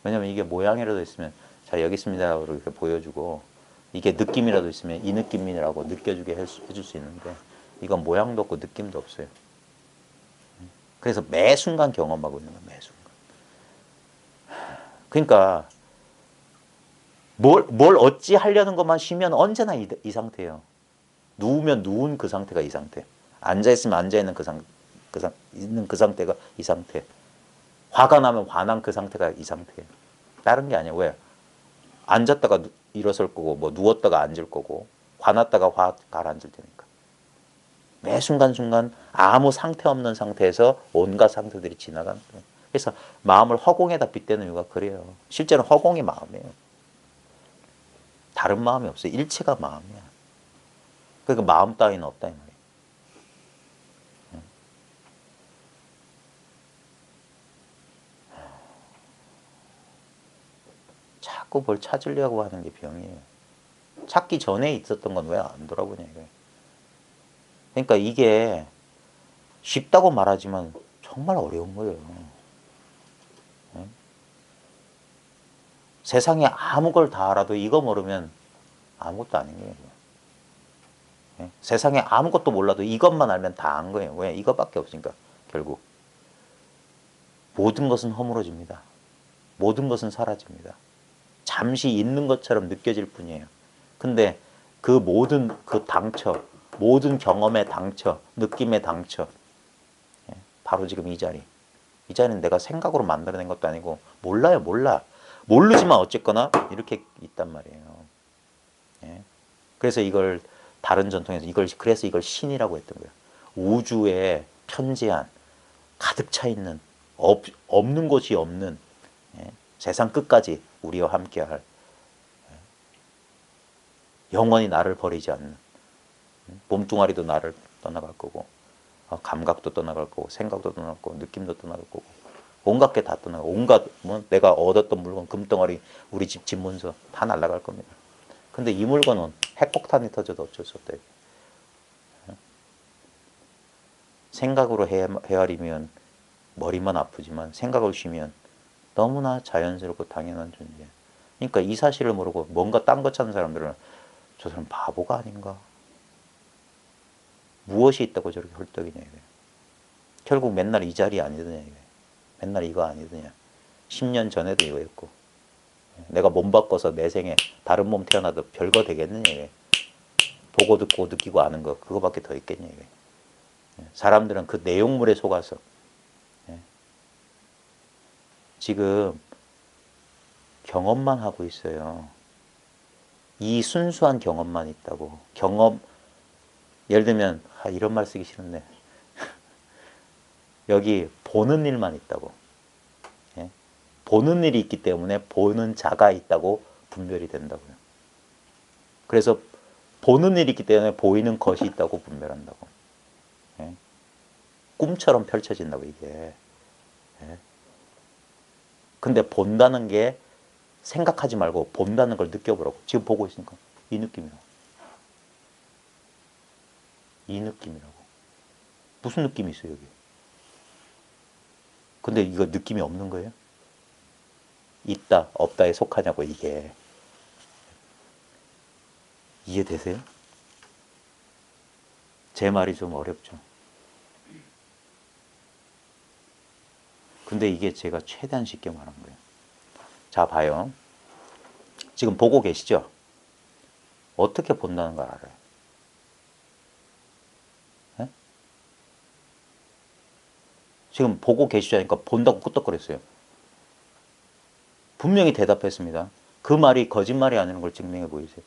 왜냐면 이게 모양이라도 있으면 자 여기 있습니다 이렇게 보여주고 이게 느낌이라도 있으면 이 느낌이라고 느껴주게 해줄 수 있는데 이건 모양도 없고 느낌도 없어요. 그래서 매 순간 경험하고 있는 거예요. 매 순간. 그러니까 뭘 어찌 하려는 것만 쉬면 언제나 이 상태예요. 누우면 누운 그 상태가 이 상태. 앉아있으면 앉아있는 있는 그 상태가 이 상태. 화가 나면 화난 그 상태가 이 상태예요. 다른 게 아니에요. 왜? 앉았다가 일어설 거고 뭐 누웠다가 앉을 거고 화났다가 화 가라앉을 테니까. 매 순간순간 아무 상태 없는 상태에서 온갖 상태들이 지나가는 거예요. 그래서 마음을 허공에다 빗대는 이유가 그래요. 실제로 허공이 마음이에요. 다른 마음이 없어요. 일체가 마음이야. 그러니까 마음 따위는 없다 이 말이에요. 자꾸 뭘 찾으려고 하는 게 병이에요. 찾기 전에 있었던 건 왜 안 돌아보냐 이거예요. 그러니까 이게 쉽다고 말하지만 정말 어려운 거예요. 세상에 아무 걸 다 알아도 이거 모르면 아무것도 아닌 거예요. 예? 세상에 아무것도 몰라도 이것만 알면 다 안 거예요. 왜? 이것밖에 없으니까 결국. 모든 것은 허물어집니다. 모든 것은 사라집니다. 잠시 있는 것처럼 느껴질 뿐이에요. 근데 그 모든 그 당처, 모든 경험의 당처, 느낌의 당처, 예? 바로 지금 이 자리. 이 자리는 내가 생각으로 만들어낸 것도 아니고 몰라요, 몰라. 모르지만 어쨌거나 이렇게 있단 말이에요. 예? 그래서 이걸 다른 전통에서 그래서 이걸 신이라고 했던 거예요. 우주에 편재한 가득 차 있는 없는 곳이 없는, 예? 세상 끝까지 우리와 함께할, 영원히 나를 버리지 않는, 몸뚱아리도 나를 떠나갈 거고, 감각도 떠나갈 거고, 생각도 떠나갈 거고, 느낌도 떠나갈 거고, 온갖 게 다 떠나가고, 온갖 뭐 내가 얻었던 물건, 금덩어리, 우리 집 집문서 다 날아갈 겁니다. 근데 이 물건은 핵폭탄이 터져도 어쩔 수 없다. 생각으로 헤아리면 머리만 아프지만 생각을 쉬면 너무나 자연스럽고 당연한 존재. 그러니까 이 사실을 모르고 뭔가 딴 거 찾는 사람들은 저 사람 바보가 아닌가? 무엇이 있다고 저렇게 헐떡이냐 이거예요. 결국 맨날 이 자리 아니더냐 이거예요. 맨날 이거 아니더냐. 10년 전에도 이거였고, 내가 몸 바꿔서 내 생에 다른 몸 태어나도 별거 되겠느냐 이거예요. 보고 듣고 느끼고 아는 거 그거밖에 더 있겠냐 이거예요. 사람들은 그 내용물에 속아서, 지금 경험만 하고 있어요. 이 순수한 경험만 있다고. 경험, 예를 들면 이런 말 쓰기 싫은데 여기 보는 일만 있다고. 예? 보는 일이 있기 때문에 보는 자가 있다고 분별이 된다고요. 그래서 보는 일이 있기 때문에 보이는 것이 있다고 분별한다고. 예? 꿈처럼 펼쳐진다고 이게. 예? 근데 본다는 게 생각하지 말고 본다는 걸 느껴보라고. 지금 보고 있으니까 이 느낌이라고. 이 느낌이라고. 무슨 느낌이 있어요 여기? 근데 이거 느낌이 없는 거예요? 있다 없다에 속하냐고 이게. 이해되세요? 제 말이 좀 어렵죠. 근데 이게 제가 최대한 쉽게 말한 거예요. 자, 봐요. 지금 보고 계시죠? 어떻게 본다는 걸 알아요? 네? 지금 보고 계시죠? 하니까 본다고 끄떡거렸어요. 분명히 대답했습니다. 그 말이 거짓말이 아니라는 걸 증명해 보이세요.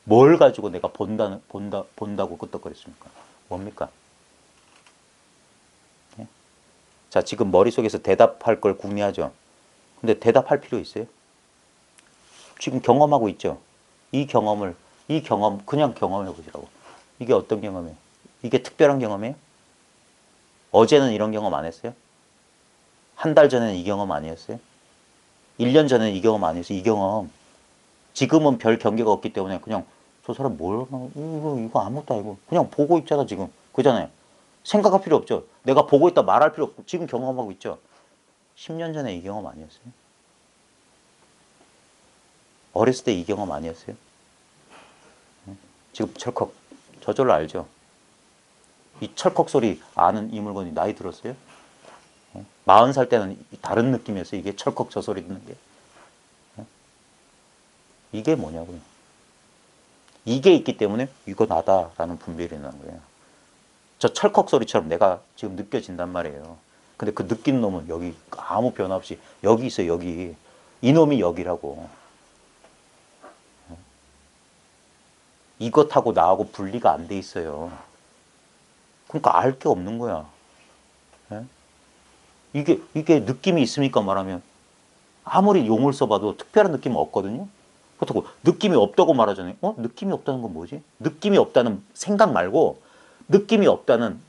뭘 가지고 내가 본다고 끄떡거렸습니까? 뭡니까? 네? 자, 지금 머릿속에서 대답할 걸 궁리하죠? 근데 대답할 필요 있어요? 지금 경험하고 있죠? 이 경험, 그냥 경험해 보시라고. 이게 어떤 경험이에요? 이게 특별한 경험이에요? 어제는 이런 경험 안 했어요? 한 달 전에는 이 경험 아니었어요? 1년 전에는 이 경험 아니었어요? 이 경험. 지금은 별 경계가 없기 때문에 그냥 저 사람 뭘, 이거 아무것도 아니고 그냥 보고 있잖아, 지금. 그잖아요. 생각할 필요 없죠. 내가 보고 있다 말할 필요 없고 지금 경험하고 있죠. 10년 전에 이 경험 아니었어요? 어렸을 때 이 경험 아니었어요? 지금 철컥, 저절로 알죠? 이 철컥 소리 아는 이 물건이 나이 들었어요? 40살 때는 다른 느낌이었어요. 이게 철컥 저 소리 듣는 게. 이게 뭐냐고요. 이게 있기 때문에 이거 나다라는 분별이 나는 거예요. 저 철컥 소리처럼 내가 지금 느껴진단 말이에요. 근데 그 느낀 놈은 여기 아무 변화 없이 여기 있어요. 여기. 이놈이 여기라고. 이것하고 나하고 분리가 안 돼 있어요. 그러니까 알 게 없는 거야. 이게 느낌이 있습니까? 말하면 아무리 용을 써봐도 특별한 느낌은 없거든요. 그렇다고 느낌이 없다고 말하잖아요. 느낌이 없다는 건 뭐지? 느낌이 없다는 생각 말고 느낌이 없다는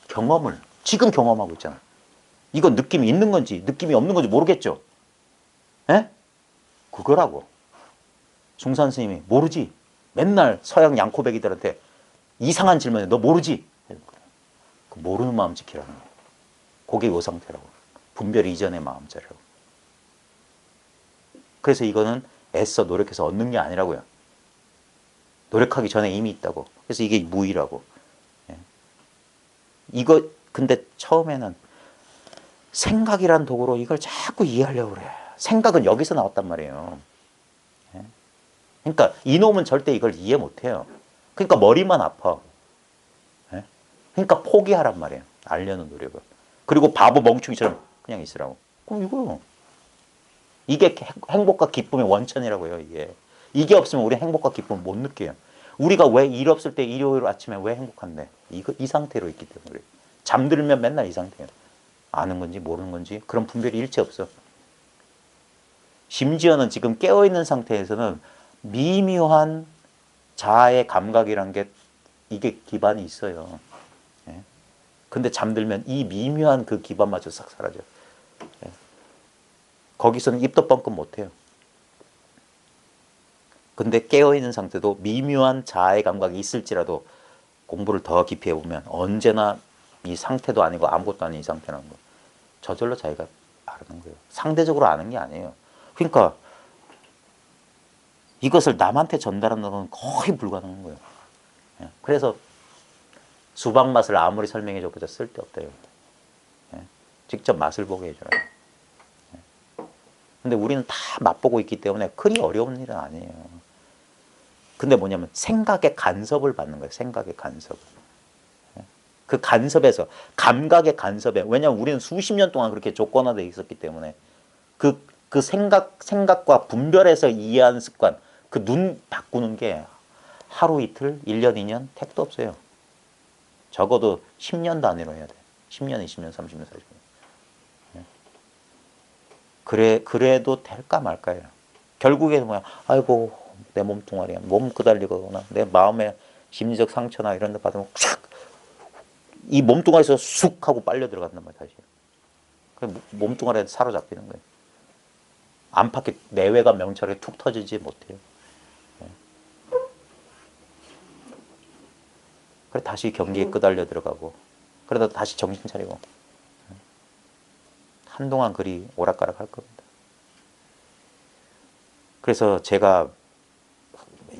경험을 지금 경험하고 있잖아. 이건 느낌이 있는 건지 느낌이 없는 건지 모르겠죠. 에? 그거라고. 중산 스님이 모르지. 맨날 서양 양코백이들한테 이상한 질문에 너 모르지? 그 모르는 마음 지키라는 거예요. 그게 요 상태라고. 분별 이전의 마음자리라고. 그래서 이거는 애써 노력해서 얻는 게 아니라고요. 노력하기 전에 이미 있다고. 그래서 이게 무의라고. 예. 이거 근데 처음에는 생각이란 도구로 이걸 자꾸 이해하려고 그래. 생각은 여기서 나왔단 말이에요. 예. 그러니까 이놈은 절대 이걸 이해 못해요. 그러니까 머리만 아파. 예. 그러니까 포기하란 말이에요. 알려는 노력을. 그리고 바보 멍충이처럼 그냥 있으라고. 그럼 이거 이게 행복과 기쁨의 원천이라고요. 이게 없으면 우리 행복과 기쁨을 못 느껴요. 우리가 왜 일 없을 때 일요일 아침에 왜 행복한데? 이 상태로 있기 때문에 그래요. 잠들면 맨날 이 상태예요. 아는 건지 모르는 건지 그런 분별이 일체 없어. 심지어는 지금 깨어있는 상태에서는 미묘한 자아의 감각이란 게 이게 기반이 있어요. 예. 근데 잠들면 이 미묘한 그 기반마저 싹 사라져. 예. 거기서는 입도 뻥끗 못해요. 근데 깨어있는 상태도 미묘한 자아의 감각이 있을지라도 공부를 더 깊이 해보면 언제나 이 상태도 아니고 아무것도 아닌 이 상태라는 거. 저절로 자기가 아는 거예요. 상대적으로 아는 게 아니에요. 그러니까 이것을 남한테 전달하는 건 거의 불가능한 거예요. 예. 그래서 수박 맛을 아무리 설명해줘도 쓸데없대요. 예. 직접 맛을 보게 해줘요. 예. 근데 우리는 다 맛보고 있기 때문에 그리 어려운 일은 아니에요. 근데 뭐냐면 생각의 간섭을 받는 거예요. 생각의 간섭. 그 간섭에서 감각의 간섭에 왜냐하면 우리는 수십 년 동안 그렇게 조건화되어 있었기 때문에 그 생각과 분별해서 이해하는 습관 그 눈 바꾸는 게 하루 이틀 1년 2년 택도 없어요. 적어도 10년 단위로 해야 돼. 10년 20년 30년 40년 그래도 될까 말까요. 결국에 뭐야 아이고 내 몸뚱아리야 몸 끄달리거나 내 마음의 심리적 상처나 이런 데 받으면 촥 이 몸뚱아리에서 쑥 하고 빨려 들어간단 말이야 다시. 몸뚱아리에 사로잡히는 거예요. 안팎의 내외가 명철하게 툭 터지지 못해요. 그래 다시 경기에 끄달려 들어가고 그러다 다시 정신 차리고 한동안 그리 오락가락 할 겁니다. 그래서 제가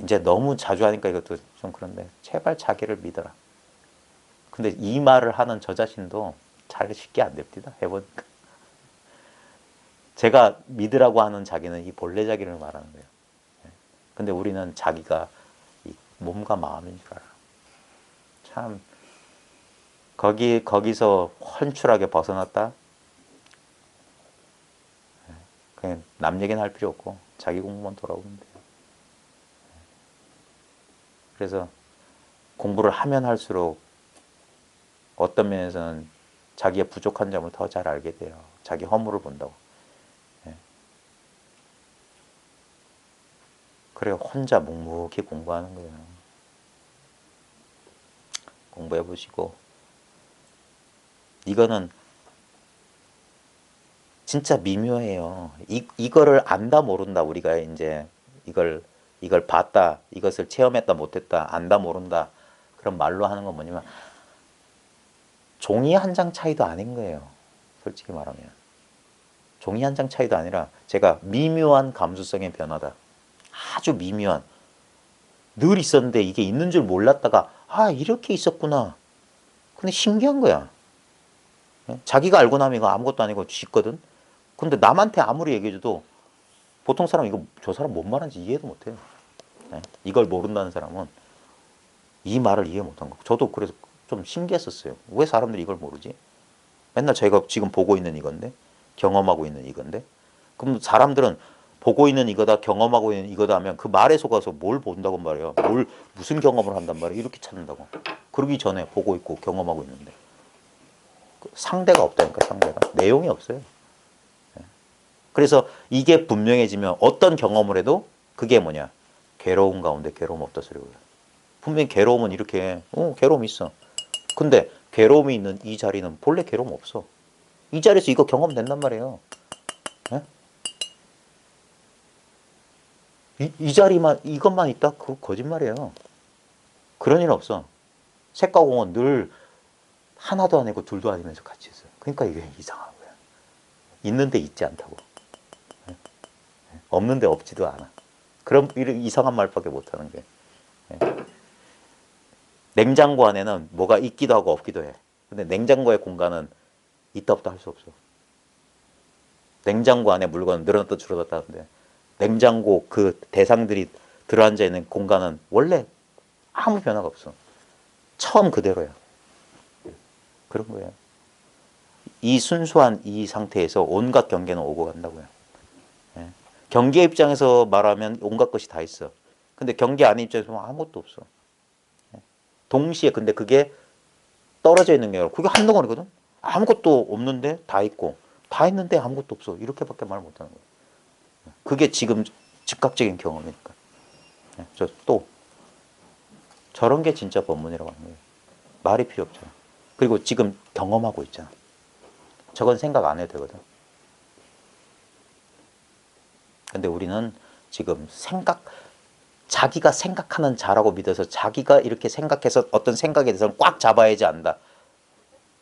이제 너무 자주 하니까 이것도 좀 그런데 제발 자기를 믿어라. 근데 이 말을 하는 저 자신도 잘 쉽게 안 됩니다. 해보니까. 제가 믿으라고 하는 자기는 이 본래 자기를 말하는 거예요. 근데 우리는 자기가 이 몸과 마음인 줄 알아. 참 거기서 훤출하게 벗어났다. 그냥 남 얘기는 할 필요 없고 자기 공부만 돌아오면 돼요. 그래서 공부를 하면 할수록 어떤 면에서는 자기의 부족한 점을 더 잘 알게 돼요. 자기 허물을 본다고. 그래 혼자 묵묵히 공부하는 거예요. 공부해 보시고 이거는 진짜 미묘해요. 이거를 안다 모른다 우리가 이제 이걸 봤다 이것을 체험했다 못했다 안다 모른다 그런 말로 하는 건 뭐냐면 종이 한 장 차이도 아닌 거예요. 솔직히 말하면 종이 한 장 차이도 아니라 제가 미묘한 감수성의 변화다. 아주 미묘한 늘 있었는데 이게 있는 줄 몰랐다가 아 이렇게 있었구나. 근데 신기한 거야. 자기가 알고 나면 이거 아무것도 아니고 쥐거든. 근데 남한테 아무리 얘기해줘도 보통 사람 이거 저 사람 뭔 말하는지 이해도 못해요. 이걸 모른다는 사람은 이 말을 이해 못한 거. 저도 그래서 좀 신기했었어요. 왜 사람들이 이걸 모르지? 맨날 제가 지금 보고 있는 이건데 경험하고 있는 이건데 그럼 사람들은 보고 있는 이거다 경험하고 있는 이거다 하면 그 말에 속아서 뭘 본다고 말이에요. 무슨 경험을 한단 말이에요. 이렇게 찾는다고. 그러기 전에 보고 있고 경험하고 있는데 상대가 없다니까. 상대가 내용이 없어요. 그래서 이게 분명해지면 어떤 경험을 해도 그게 뭐냐 괴로움 가운데 괴로움 없다 소리고요. 분명히 괴로움은 이렇게 괴로움이 있어. 근데 괴로움이 있는 이 자리는 본래 괴로움 없어. 이 자리에서 이거 경험된단 말이에요. 이 자리만 이것만 있다? 그거 거짓말이에요. 그런 일 없어. 색과공은 늘 하나도 아니고 둘도 아니면서 같이 있어요. 그러니까 이게 이상한 거야. 있는데 있지 않다고. 없는데 없지도 않아. 그럼 이상한 말밖에 못하는 거예요. 냉장고 안에는 뭐가 있기도 하고 없기도 해. 근데 냉장고의 공간은 있다 없다 할 수 없어. 냉장고 안에 물건은 늘어났다 줄어들었다 하는데 냉장고 그 대상들이 들어앉아 있는 공간은 원래 아무 변화가 없어. 처음 그대로야. 그런 거예요. 이 순수한 이 상태에서 온갖 경계는 오고 간다고요. 예. 경계 입장에서 말하면 온갖 것이 다 있어. 근데 경계 아닌 입장에서 보면 아무것도 없어. 예. 동시에 근데 그게 떨어져 있는 게 아니라 그게 한 덩어리거든. 아무것도 없는데 다 있고 다 있는데 아무것도 없어. 이렇게밖에 말 못하는 거예요. 그게 지금 즉각적인 경험이니까. 예. 저 또 저런 게 진짜 법문이라고 하는 거예요. 말이 필요 없잖아. 그리고 지금 경험하고 있잖아. 저건 생각 안 해도 되거든. 근데 우리는 지금 자기가 생각하는 자라고 믿어서 자기가 이렇게 생각해서 어떤 생각에 대해서는 꽉 잡아야지 안다.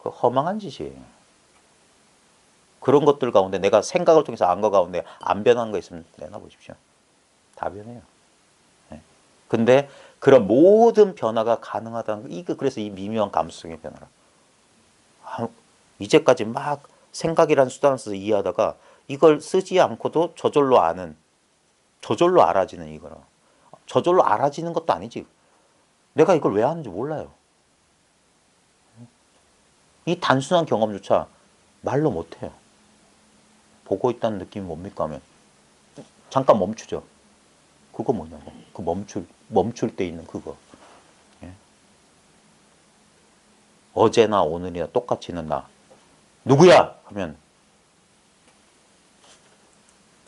그 허망한 짓이에요. 그런 것들 가운데 내가 생각을 통해서 안 거 가운데 안 변한 거 있으면 내놔보십시오. 다 변해요. 네. 근데 그런 모든 변화가 가능하다는 거, 이거 그래서 이 미묘한 감수성의 변화라. 이제까지 막 생각이라는 수단을 써서 이해하다가 이걸 쓰지 않고도 저절로 아는, 저절로 알아지는 이거라. 저절로 알아지는 것도 아니지. 내가 이걸 왜 하는지 몰라요. 이 단순한 경험조차 말로 못해요. 보고 있다는 느낌이 뭡니까 하면 잠깐 멈추죠. 그거 뭐냐고. 그 멈출 때 있는 그거. 예? 어제나 오늘이나 똑같이 있는 나. 누구야? 하면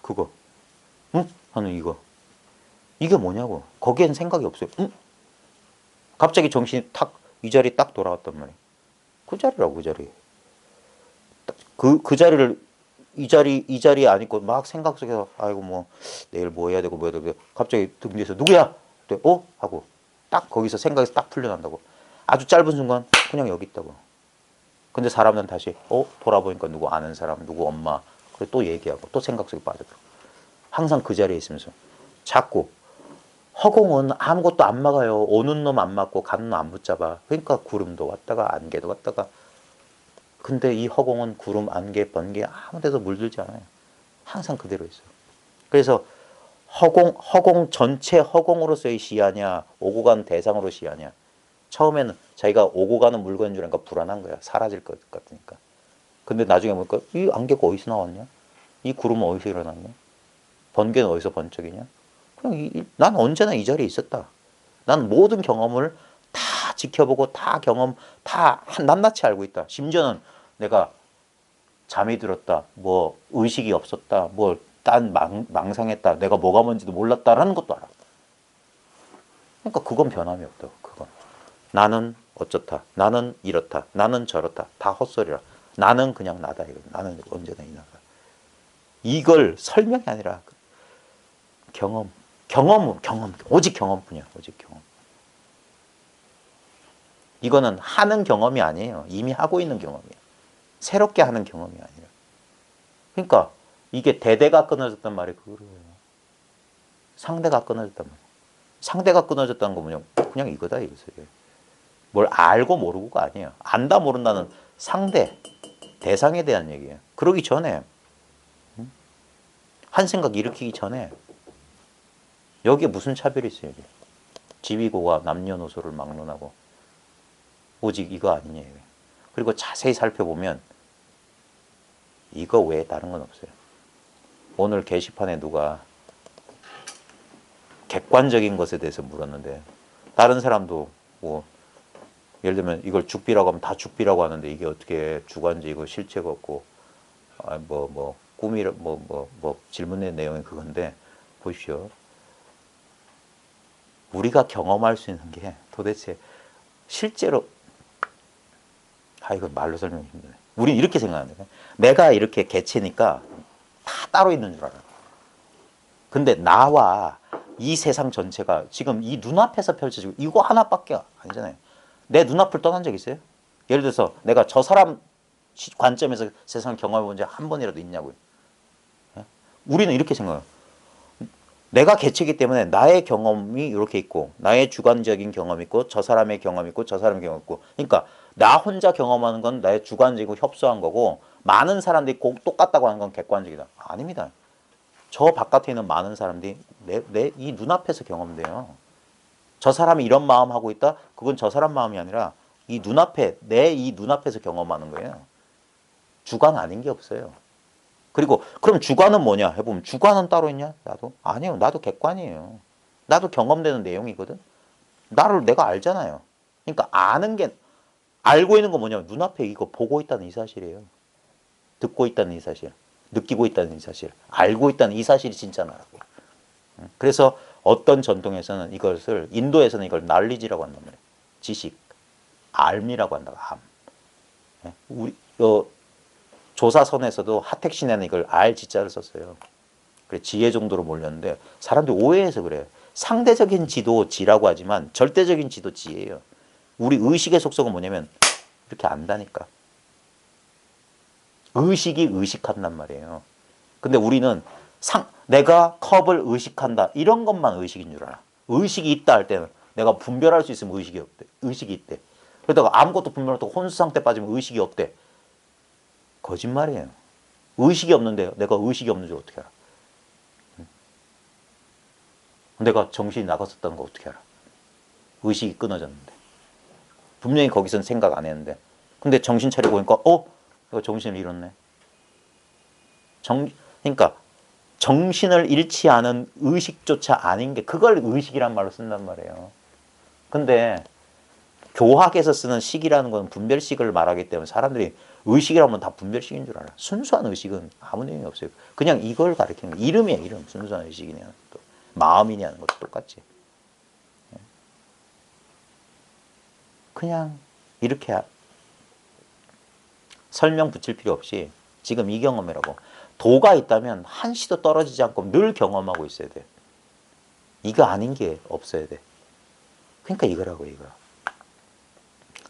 그거. 응? 하는 이거. 이게 뭐냐고. 거기엔 생각이 없어요. 응? 갑자기 정신이 이 자리 딱 돌아왔단 말이에요. 그 자리라고, 그 자리. 그 자리를 이 자리에 안 있고 막 생각 속에서 아이고 뭐 내일 뭐 해야 되고 뭐 해야 되고 갑자기 등 뒤에서 누구야? 하고 딱 거기서 생각에서 딱 풀려난다고. 아주 짧은 순간 그냥 여기 있다고. 근데 사람은 다시 돌아보니까 누구 아는 사람, 누구 엄마, 그래 또 얘기하고 또 생각 속에 빠져들어. 항상 그 자리에 있으면서 자꾸 허공은 아무것도 안 막아요. 오는 놈 안 막고 가는 놈 안 붙잡아. 그러니까 구름도 왔다가 안개도 왔다가. 근데 이 허공은 구름, 안개, 번개 아무 데도 물들지 않아요. 항상 그대로 있어요. 그래서 허공 전체 허공으로서의 시야냐, 오고 가는 대상으로 시야냐. 처음에는 자기가 오고 가는 물건인 줄 아니까 불안한 거야. 사라질 것 같으니까. 근데 나중에 보니까 이 안개가 어디서 나왔냐? 이 구름은 어디서 일어났냐? 번개는 어디서 번쩍이냐? 그냥 난 언제나 이 자리에 있었다. 난 모든 경험을 다 지켜보고 다 낱낱이 알고 있다. 심지어는 내가 잠이 들었다. 뭐 의식이 없었다. 뭐 딴 망상했다. 내가 뭐가 뭔지도 몰랐다라는 것도 알아. 그러니까 그건 변함이 없다고. 그건. 나는 어쩌다. 나는 이렇다. 나는 저렇다. 다 헛소리라. 나는 그냥 나다. 이거. 나는 언제나 이 나다. 이걸 설명이 아니라 경험. 오직 경험뿐이야. 오직 경험. 이거는 하는 경험이 아니에요. 이미 하고 있는 경험이에요. 새롭게 하는 경험이 아니라. 그러니까 이게 대대가 끊어졌단 말이 그거예요. 상대가 끊어졌단 말이에요. 상대가 끊어졌다는 거 뭐냐? 그냥 이거다 이거예요. 뭘 알고 모르고가 아니에요. 안다 모른다는 상대, 대상에 대한 얘기예요. 그러기 전에 한 생각 일으키기 전에 여기에 무슨 차별이 있어요? 여기. 지위고가 남녀노소를 막론하고 오직 이거 아니냐. 그리고 자세히 살펴보면 이거 외에 다른 건 없어요. 오늘 게시판에 누가 객관적인 것에 대해서 물었는데 다른 사람도 뭐 예를 들면 이걸 죽비라고 하면 다 죽비라고 하는데 이게 어떻게 주관지 이거 실체가 없고 뭐 꿈이라 뭐 질문의 내용이 그건데 보십시오. 우리가 경험할 수 있는 게 도대체 실제로 이거 말로 설명이 힘드네. 우린 이렇게 생각하는데 내가 이렇게 개체니까 다 따로 있는 줄 알아. 근데 나와 이 세상 전체가 지금 이 눈앞에서 펼쳐지고 이거 하나밖에 아니잖아요. 내 눈앞을 떠난 적 있어요? 예를 들어서 내가 저 사람 관점에서 세상을 경험해 본 적 한 번이라도 있냐고요. 우리는 이렇게 생각해요. 내가 개체이기 때문에 나의 경험이 이렇게 있고 나의 주관적인 경험이 있고 저 사람의 경험이 있고 저 사람의 경험이 있고 그러니까 나 혼자 경험하는 건 나의 주관적이고 협소한 거고 많은 사람들이 꼭 똑같다고 하는 건 객관적이다. 아닙니다. 저 바깥에 있는 많은 사람들이 내 이 눈앞에서 경험돼요. 저 사람이 이런 마음 하고 있다? 그건 저 사람 마음이 아니라 이 눈앞에 내 이 눈앞에서 경험하는 거예요. 주관 아닌 게 없어요. 그리고 그럼 주관은 뭐냐 해보면 주관은 따로 있냐? 나도 아니요. 나도 객관이에요. 나도 경험되는 내용이거든. 나를 내가 알잖아요. 그러니까 아는 게 알고 있는 건 뭐냐면 눈앞에 이거 보고 있다는 이 사실이에요. 듣고 있다는 이 사실, 느끼고 있다는 이 사실, 알고 있다는 이 사실이 진짜 나라고. 그래서 어떤 전통에서는 이것을 인도에서는 이걸 날리지라고 한단 말이에요. 지식, 알미라고 한다고 암. 우리 조사선에서도 하택신에는 이걸 알 지자를 썼어요. 그래 지혜 정도로 몰렸는데 사람들이 오해해서 그래요. 상대적인 지도 지라고 하지만 절대적인 지도 지예요. 우리 의식의 속성은 뭐냐면 이렇게 안다니까. 의식이 의식한단 말이에요. 근데 우리는 내가 컵을 의식한다. 이런 것만 의식인 줄 알아. 의식이 있다 할 때는 내가 분별할 수 있으면 의식이 없대. 의식이 있대. 그러다가 아무것도 분별하고 혼수 상태 빠지면 의식이 없대. 거짓말이에요. 의식이 없는데 내가 의식이 없는 줄 어떻게 알아? 내가 정신이 나갔었다는 거 어떻게 알아? 의식이 끊어졌는데. 분명히 거기선 생각 안 했는데. 근데 정신 차리고 보니까 내가 정신을 잃었네. 그러니까 정신을 잃지 않은 의식조차 아닌 게 그걸 의식이란 말로 쓴단 말이에요. 근데 교학에서 쓰는 식이라는 건 분별식을 말하기 때문에 사람들이 의식이라면 다 분별식인 줄 알아. 순수한 의식은 아무 내용이 없어요. 그냥 이걸 가리키는 거예요. 이름이에요, 이름. 순수한 의식이냐는 것도. 마음이냐는 것도 똑같지. 그냥 이렇게 설명 붙일 필요 없이 지금 이 경험이라고. 도가 있다면 한시도 떨어지지 않고 늘 경험하고 있어야 돼. 이거 아닌 게 없어야 돼. 그러니까 이거라고 이거.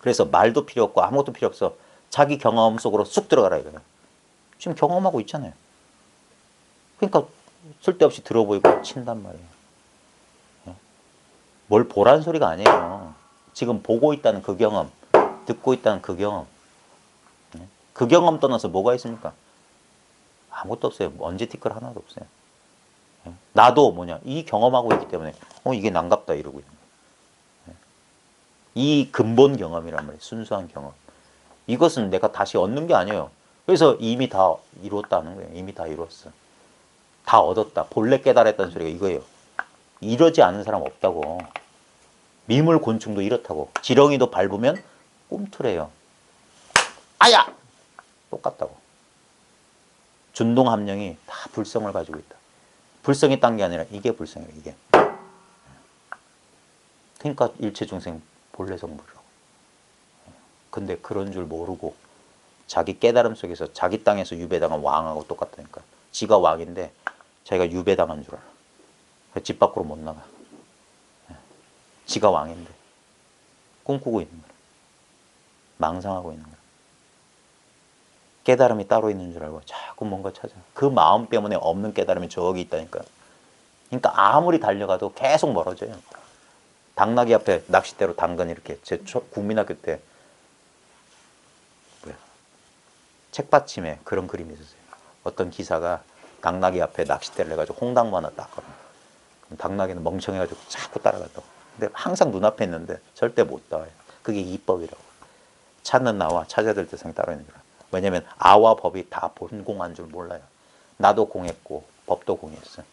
그래서 말도 필요 없고 아무것도 필요 없어. 자기 경험 속으로 쑥 들어가라 이거야. 지금 경험하고 있잖아요. 그러니까 쓸데없이 들어 보이고 친단 말이에요. 뭘 보란 소리가 아니에요. 지금 보고 있다는 그 경험, 듣고 있다는 그 경험. 그 경험 떠나서 뭐가 있습니까? 아무것도 없어요. 먼지 티끌 하나도 없어요. 나도 뭐냐 이 경험하고 있기 때문에 이게 난갑다 이러고 있는 거예요. 이 근본 경험이란 말이에요. 순수한 경험. 이것은 내가 다시 얻는 게 아니에요. 그래서 이미 다 이루었다는 거예요. 이미 다 이루었어. 다 얻었다. 본래 깨달았다는 소리가 이거예요. 이러지 않은 사람 없다고. 미물 곤충도 이렇다고. 지렁이도 밟으면 꿈틀해요. 아야! 똑같다고. 준동 함령이 다 불성을 가지고 있다. 불성이 딴 게 아니라 이게 불성이에요. 이게. 그러니까 일체 중생 본래 성불이라고. 근데 그런 줄 모르고 자기 깨달음 속에서 자기 땅에서 유배당한 왕하고 똑같다니까. 지가 왕인데 자기가 유배당한 줄 알아. 집 밖으로 못 나가. 지가 왕인데 꿈꾸고 있는 거야. 망상하고 있는 거야. 깨달음이 따로 있는 줄 알고 자꾸 뭔가 찾아. 그 마음 때문에 없는 깨달음이 저기 있다니까. 그러니까 아무리 달려가도 계속 멀어져요. 당나귀 앞에 낚싯대로 당근 이렇게 제 국민학교 때 책받침에 그런 그림이 있었어요. 어떤 기사가 당나귀 앞에 낚싯대를 해가지고 홍당무 하나 딱 걸어. 그럼 당나귀는 멍청해가지고 자꾸 따라간다고. 근데 항상 눈앞에 있는데 절대 못 따와요. 그게 이법이라고. 찾는 나와 찾아들 대상이 따로 있는 줄 알아요. 왜냐면 아와 법이 다 본공한 줄 몰라요. 나도 공했고 법도 공했어.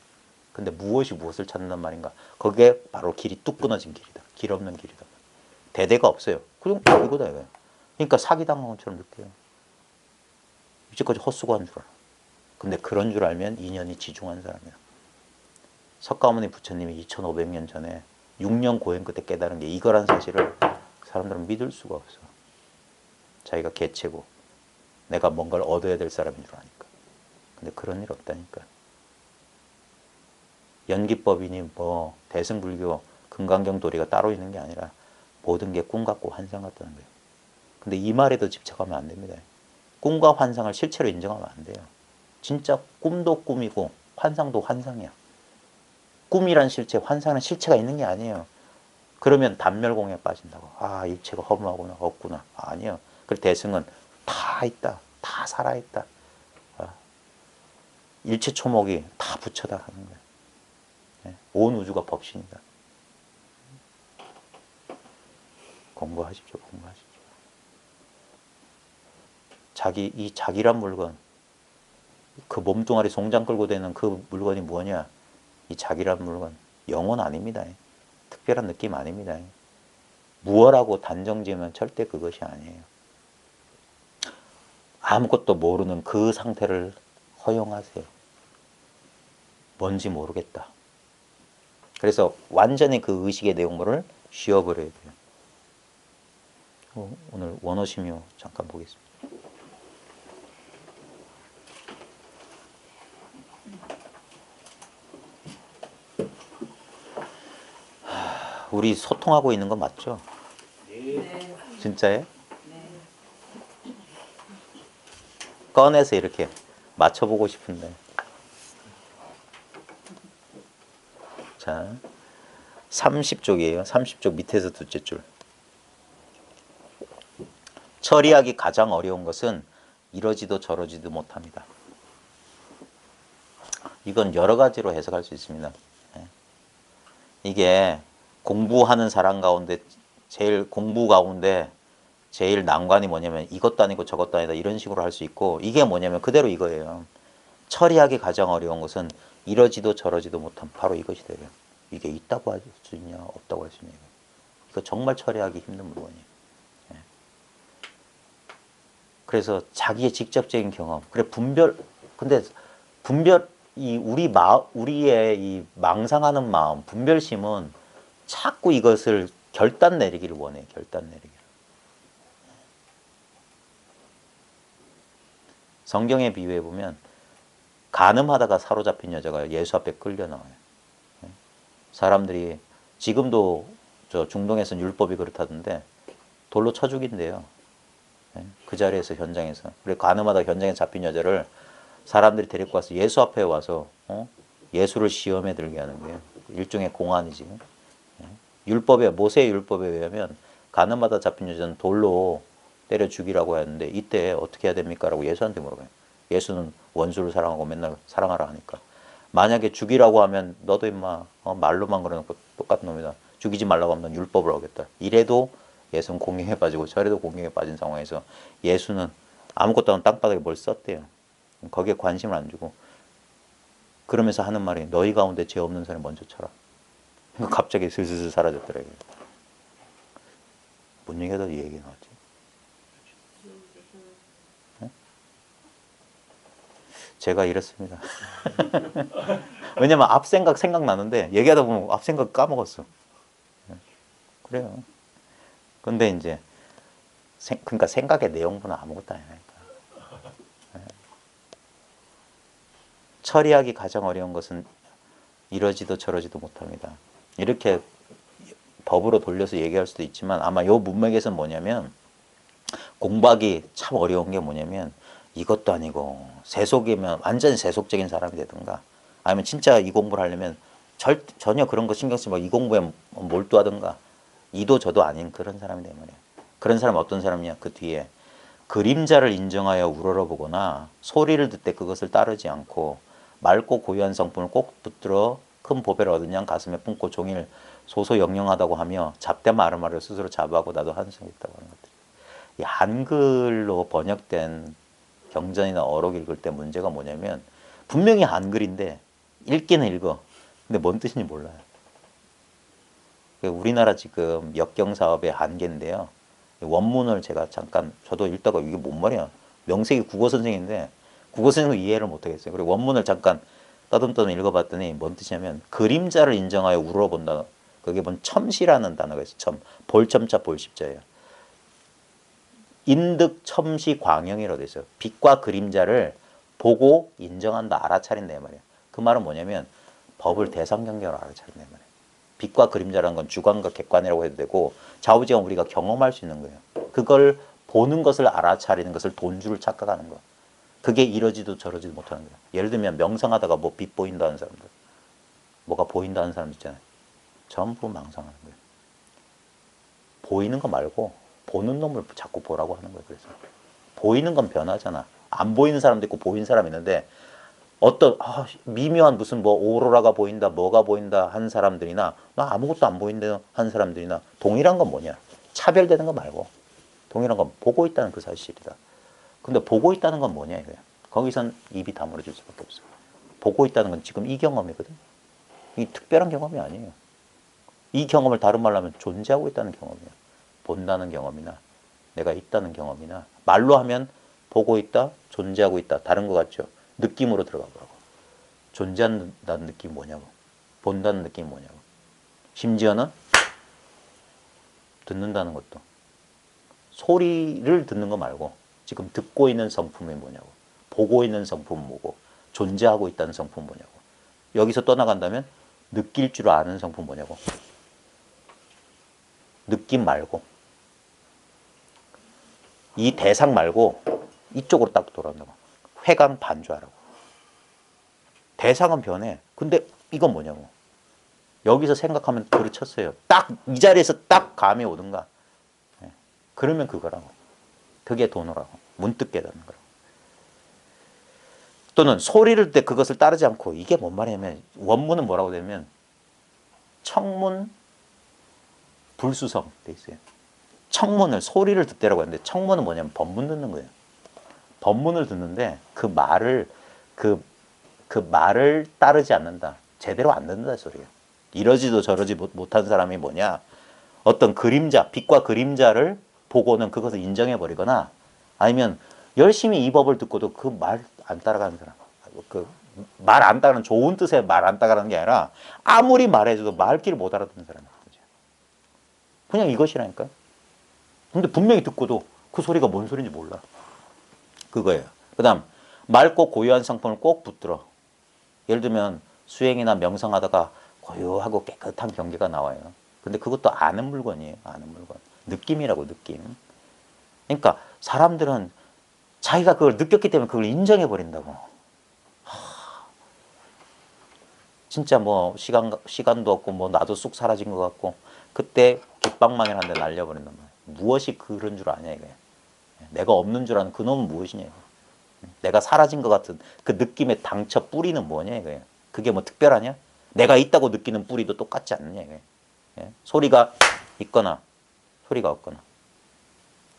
근데 무엇이 무엇을 찾는단 말인가? 거기에 바로 길이 뚝 끊어진 길이다. 길 없는 길이다. 대대가 없어요. 그럼 이거다 이거예요. 그러니까 사기당한 것처럼 느껴요. 이제까지 헛수고한 줄 알아. 근데 그런 줄 알면 인연이 지중한 사람이야. 석가모니 부처님이 2500년 전에 6년 고행 끝에 깨달은 게 이거란 사실을 사람들은 믿을 수가 없어. 자기가 개체고 내가 뭔가를 얻어야 될 사람인 줄 아니까. 근데 그런 일 없다니까. 연기법이니 뭐 대승불교 금강경 도리가 따로 있는 게 아니라 모든 게 꿈 같고 환상 같다는 거예요. 근데 이 말에도 집착하면 안 됩니다. 꿈과 환상을 실체로 인정하면 안 돼요. 진짜 꿈도 꿈이고 환상도 환상이야. 꿈이란 실체, 환상은 실체가 있는 게 아니에요. 그러면 단멸공에 빠진다고. 아, 일체가 허무하구나, 없구나. 아니요. 그 대승은 다 있다. 다 살아있다. 아, 일체 초목이 다 부처다 하는 거예요. 네. 온 우주가 법신이다. 공부하십시오. 공부하십시오. 이 자기란 물건, 그 몸뚱아리 송장 끌고 되는 그 물건이 뭐냐? 이 자기란 물건, 영혼 아닙니다. 특별한 느낌 아닙니다. 무엇라고 단정 지으면 절대 그것이 아니에요. 아무것도 모르는 그 상태를 허용하세요. 뭔지 모르겠다. 그래서 완전히 그 의식의 내용물을 쉬어버려야 돼요. 오늘 원어심요 잠깐 보겠습니다. 우리 소통하고 있는 거 맞죠? 네. 진짜예요? 네. 꺼내서 이렇게 맞춰보고 싶은데. 자, 30쪽이에요. 30쪽 밑에서 둘째 줄. 처리하기 가장 어려운 것은 이러지도 저러지도 못합니다. 이건 여러 가지로 해석할 수 있습니다. 이게 공부하는 사람 가운데 공부 가운데 제일 난관이 뭐냐면 이것도 아니고 저것도 아니다 이런 식으로 할 수 있고, 이게 뭐냐면 그대로 이거예요. 처리하기 가장 어려운 것은 이러지도 저러지도 못함. 바로 이것이 되요. 이게 있다고 할 수 있냐 없다고 할 수 있냐. 이거 정말 처리하기 힘든 물건이에요. 그래서 자기의 직접적인 경험. 그래 근데 우리의 이 망상하는 마음, 분별심은 자꾸 이것을 결단 내리기를 원해요. 결단 내리기를. 성경에 비유해 보면 간음하다가 사로잡힌 여자가 예수 앞에 끌려 나와요. 사람들이 지금도 저 중동에서는 율법이 그렇다던데 돌로 쳐 죽인대요. 그 자리에서 현장에서. 그래 간음하다 현장에 잡힌 여자를 사람들이 데리고 와서 예수 앞에 와서 예수를 시험에 들게 하는 거예요. 일종의 공안이지. 율법에 모세의 율법에 의하면 간음하다 잡힌 여자는 돌로 때려 죽이라고 하는데 이때 어떻게 해야 됩니까? 라고 예수한테 물어봐요. 예수는 원수를 사랑하고 맨날 사랑하라 하니까. 만약에 죽이라고 하면 너도 임마 말로만 그러놓고 똑같은 놈이다. 죽이지 말라고 하면 넌 율법을 어겼다. 이래도 예수는 공경에 빠지고 저래도 공경에 빠진 상황에서 예수는 아무것도 안 땅바닥에 뭘 썼대요. 거기에 관심을 안 주고 그러면서 하는 말이 너희 가운데 죄 없는 사람이 먼저 쳐라. 갑자기 슬슬 사라졌더라고요. 뭔 얘기하다 이 얘기 나왔지? 제가 이렇습니다. 왜냐면 앞 생각나는데 얘기하다 보면 앞 생각 까먹었어. 그래요. 근데 이제 그러니까 생각의 내용분은 아무것도 아니라니까. 처리하기 가장 어려운 것은 이러지도 저러지도 못합니다. 이렇게 법으로 돌려서 얘기할 수도 있지만 아마 요 문맥에서는 뭐냐면 공부하기 참 어려운 게 뭐냐면 이것도 아니고 세속이면 완전히 세속적인 사람이 되든가 아니면 진짜 이 공부를 하려면 전혀 그런 거 신경 쓰지 말고 이 공부에 몰두하든가 이도 저도 아닌 그런 사람이 되는 거예요. 그런 사람은 어떤 사람이냐? 그 뒤에 그림자를 인정하여 우러러보거나 소리를 듣되 그것을 따르지 않고 맑고 고유한 성품을 꼭 붙들어 큰 보배를 얻은 양 가슴에 품고 종일 소소영영하다고 하며 잡대 마르마를 스스로 자부하고 나도 한성이 있다고 하는 것들. 이 한글로 번역된 경전이나 어록 읽을 때 문제가 뭐냐면 분명히 한글인데 읽기는 읽어. 근데 뭔 뜻인지 몰라요. 우리나라 지금 역경사업의 한계인데요. 원문을 제가 잠깐 저도 읽다가 이게 뭔 말이야. 명색이 국어선생인데 국어선생도 이해를 못하겠어요. 그리고 원문을 잠깐 떠듬떠듬 읽어봤더니 뭔 뜻이냐면 그림자를 인정하여 우러본다. 그게 뭔 첨시라는 단어가 있어요. 첨. 볼첨자 볼십자예요. 인득 첨시 광영이라고 돼 있어요. 빛과 그림자를 보고 인정한다, 알아차린다 이 말이에요. 그 말은 뭐냐면 법을 대상경계로 알아차린다 이 말이에요. 빛과 그림자라는 건 주관과 객관이라고 해도 되고 좌우지간 우리가 경험할 수 있는 거예요. 그걸 보는 것을 알아차리는 것을 돈줄을 착각하는 거. 그게 이러지도 저러지도 못하는 거예요. 예를 들면 명상하다가 뭐 빛 보인다는 사람들. 뭐가 보인다는 사람 있잖아요. 전부 망상하는 거예요. 보이는 거 말고 보는 놈을 자꾸 보라고 하는 거예요. 그래서 보이는 건 변하잖아. 안 보이는 사람도 있고 보이는 사람이 있는데 어떤 미묘한 무슨 뭐 오로라가 보인다, 뭐가 보인다 한 사람들이나 나 아무것도 안 보인다 한 사람들이나 동일한 건 뭐냐? 차별되는 거 말고 동일한 건 보고 있다는 그 사실이다. 근데 보고 있다는 건 뭐냐 이거야. 거기선 입이 다물어질 수밖에 없어. 보고 있다는 건 지금 이 경험이거든. 이 특별한 경험이 아니에요. 이 경험을 다른 말로 하면 존재하고 있다는 경험이야. 본다는 경험이나 내가 있다는 경험이나 말로 하면 보고 있다, 존재하고 있다. 다른 것 같죠? 느낌으로 들어가 보라고. 존재한다는 느낌이 뭐냐고. 본다는 느낌이 뭐냐고. 심지어는 듣는다는 것도. 소리를 듣는 거 말고 지금 듣고 있는 성품이 뭐냐고. 보고 있는 성품은 뭐고. 존재하고 있다는 성품은 뭐냐고. 여기서 떠나간다면 느낄 줄 아는 성품은 뭐냐고. 느낌 말고 이 대상 말고 이쪽으로 딱 돌아온다고. 회강 반주하라고. 대상은 변해. 근데 이건 뭐냐고. 여기서 생각하면 그르쳤어요. 딱 이 자리에서 딱 감이 오든가. 그러면 그거라고. 그게 도노라고. 문득 깨닫는 거라고. 또는 소리를 들 때 그것을 따르지 않고 이게 뭔 말이냐면 원문은 뭐라고 되면 청문 불수성 돼 있어요. 청문을 소리를 듣대라고 하는데 청문은 뭐냐면 법문 듣는 거예요. 법문을 듣는데 그 말을 따르지 않는다. 제대로 안 듣는다 소리예요. 이러지도 저러지 못한 사람이 뭐냐? 어떤 그림자, 빛과 그림자를 보고는 그것을 인정해 버리거나 아니면 열심히 이 법을 듣고도 그 말 안 따라가는 사람. 그 말 안 따르는 좋은 뜻의 말 안 따라가는 게 아니라 아무리 말해줘도 말귀를 못 알아듣는 사람이에요. 그냥 이것이라니까. 근데 분명히 듣고도 그 소리가 뭔 소리인지 몰라. 그거예요. 그 다음 맑고 고요한 성품을 꼭 붙들어. 예를 들면 수행이나 명상하다가 고요하고 깨끗한 경계가 나와요. 근데 그것도 아는 물건이에요. 아는 물건. 느낌이라고 느낌. 그러니까 사람들은 자기가 그걸 느꼈기 때문에 그걸 인정해 버린다고. 진짜 뭐 시간도 없고 뭐 나도 쑥 사라진 것 같고 그때 깃방망이를 한 대 날려버린단 말이야. 무엇이 그런 줄 아냐 이거야. 내가 없는 줄 아는 그놈은 무엇이냐 이거야. 내가 사라진 것 같은 그 느낌의 당처 뿌리는 뭐냐 이거야. 그게 뭐 특별하냐? 내가 있다고 느끼는 뿌리도 똑같지 않느냐 이거야. 소리가 있거나 소리가 없거나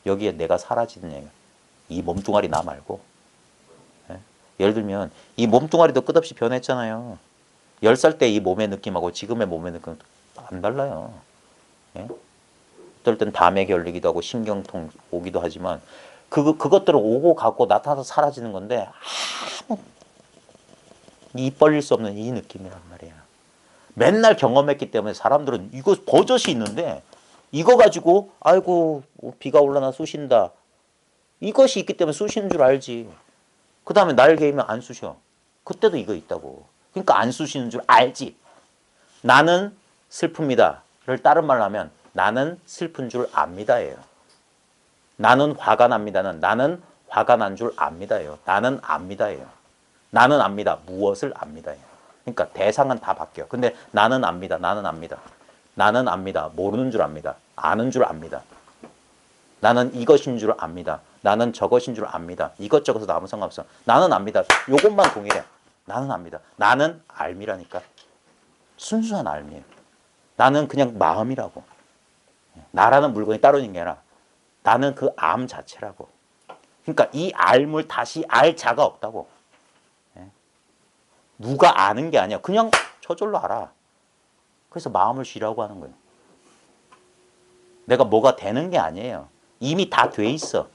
여기에 내가 사라지느냐 이거야. 이 몸뚱아리 나 말고. 예를 들면 이 몸뚱아리도 끝없이 변했잖아요. 10살 때 이 몸의 느낌하고 지금의 몸의 느낌은 안 달라요. 어떨 땐 담에 결리기도 하고 신경통 오기도 하지만 그것들은 오고 가고 나타나서 사라지는 건데 아무 입 벌릴 수 없는 이 느낌이란 말이야. 맨날 경험했기 때문에 사람들은 이거 버젓이 있는데 이거 가지고 아이고 비가 올라나 쑤신다. 이것이 있기 때문에 쑤시는 줄 알지. 그 다음에 날 개이면 안 쑤셔. 그때도 이거 있다고. 그러니까 안 쑤시는 줄 알지. 나는 슬픕니다를 다른 말로 하면 나는 슬픈 줄 압니다예요. 나는 화가 납니다는 나는 화가 난 줄 압니다예요. 나는 압니다예요. 나는 압니다. 무엇을 압니다예요. 그러니까 대상은 다 바뀌어. 근데 나는 압니다. 나는 압니다. 나는 압니다. 모르는 줄 압니다. 아는 줄 압니다. 나는 이것인 줄 압니다. 나는 저것인 줄 압니다. 이것저것은 아무 상관없어. 나는 압니다. 요것만 동일해. 나는 압니다. 나는 알미라니까. 순수한 알미예요. 나는 그냥 마음이라고. 나라는 물건이 따로 있는 게 아니라 나는 그 암 자체라고. 그러니까 이 알물 다시 알 자가 없다고. 누가 아는 게 아니야. 그냥 저절로 알아. 그래서 마음을 쉬라고 하는 거예요. 내가 뭐가 되는 게 아니에요. 이미 다 돼 있어.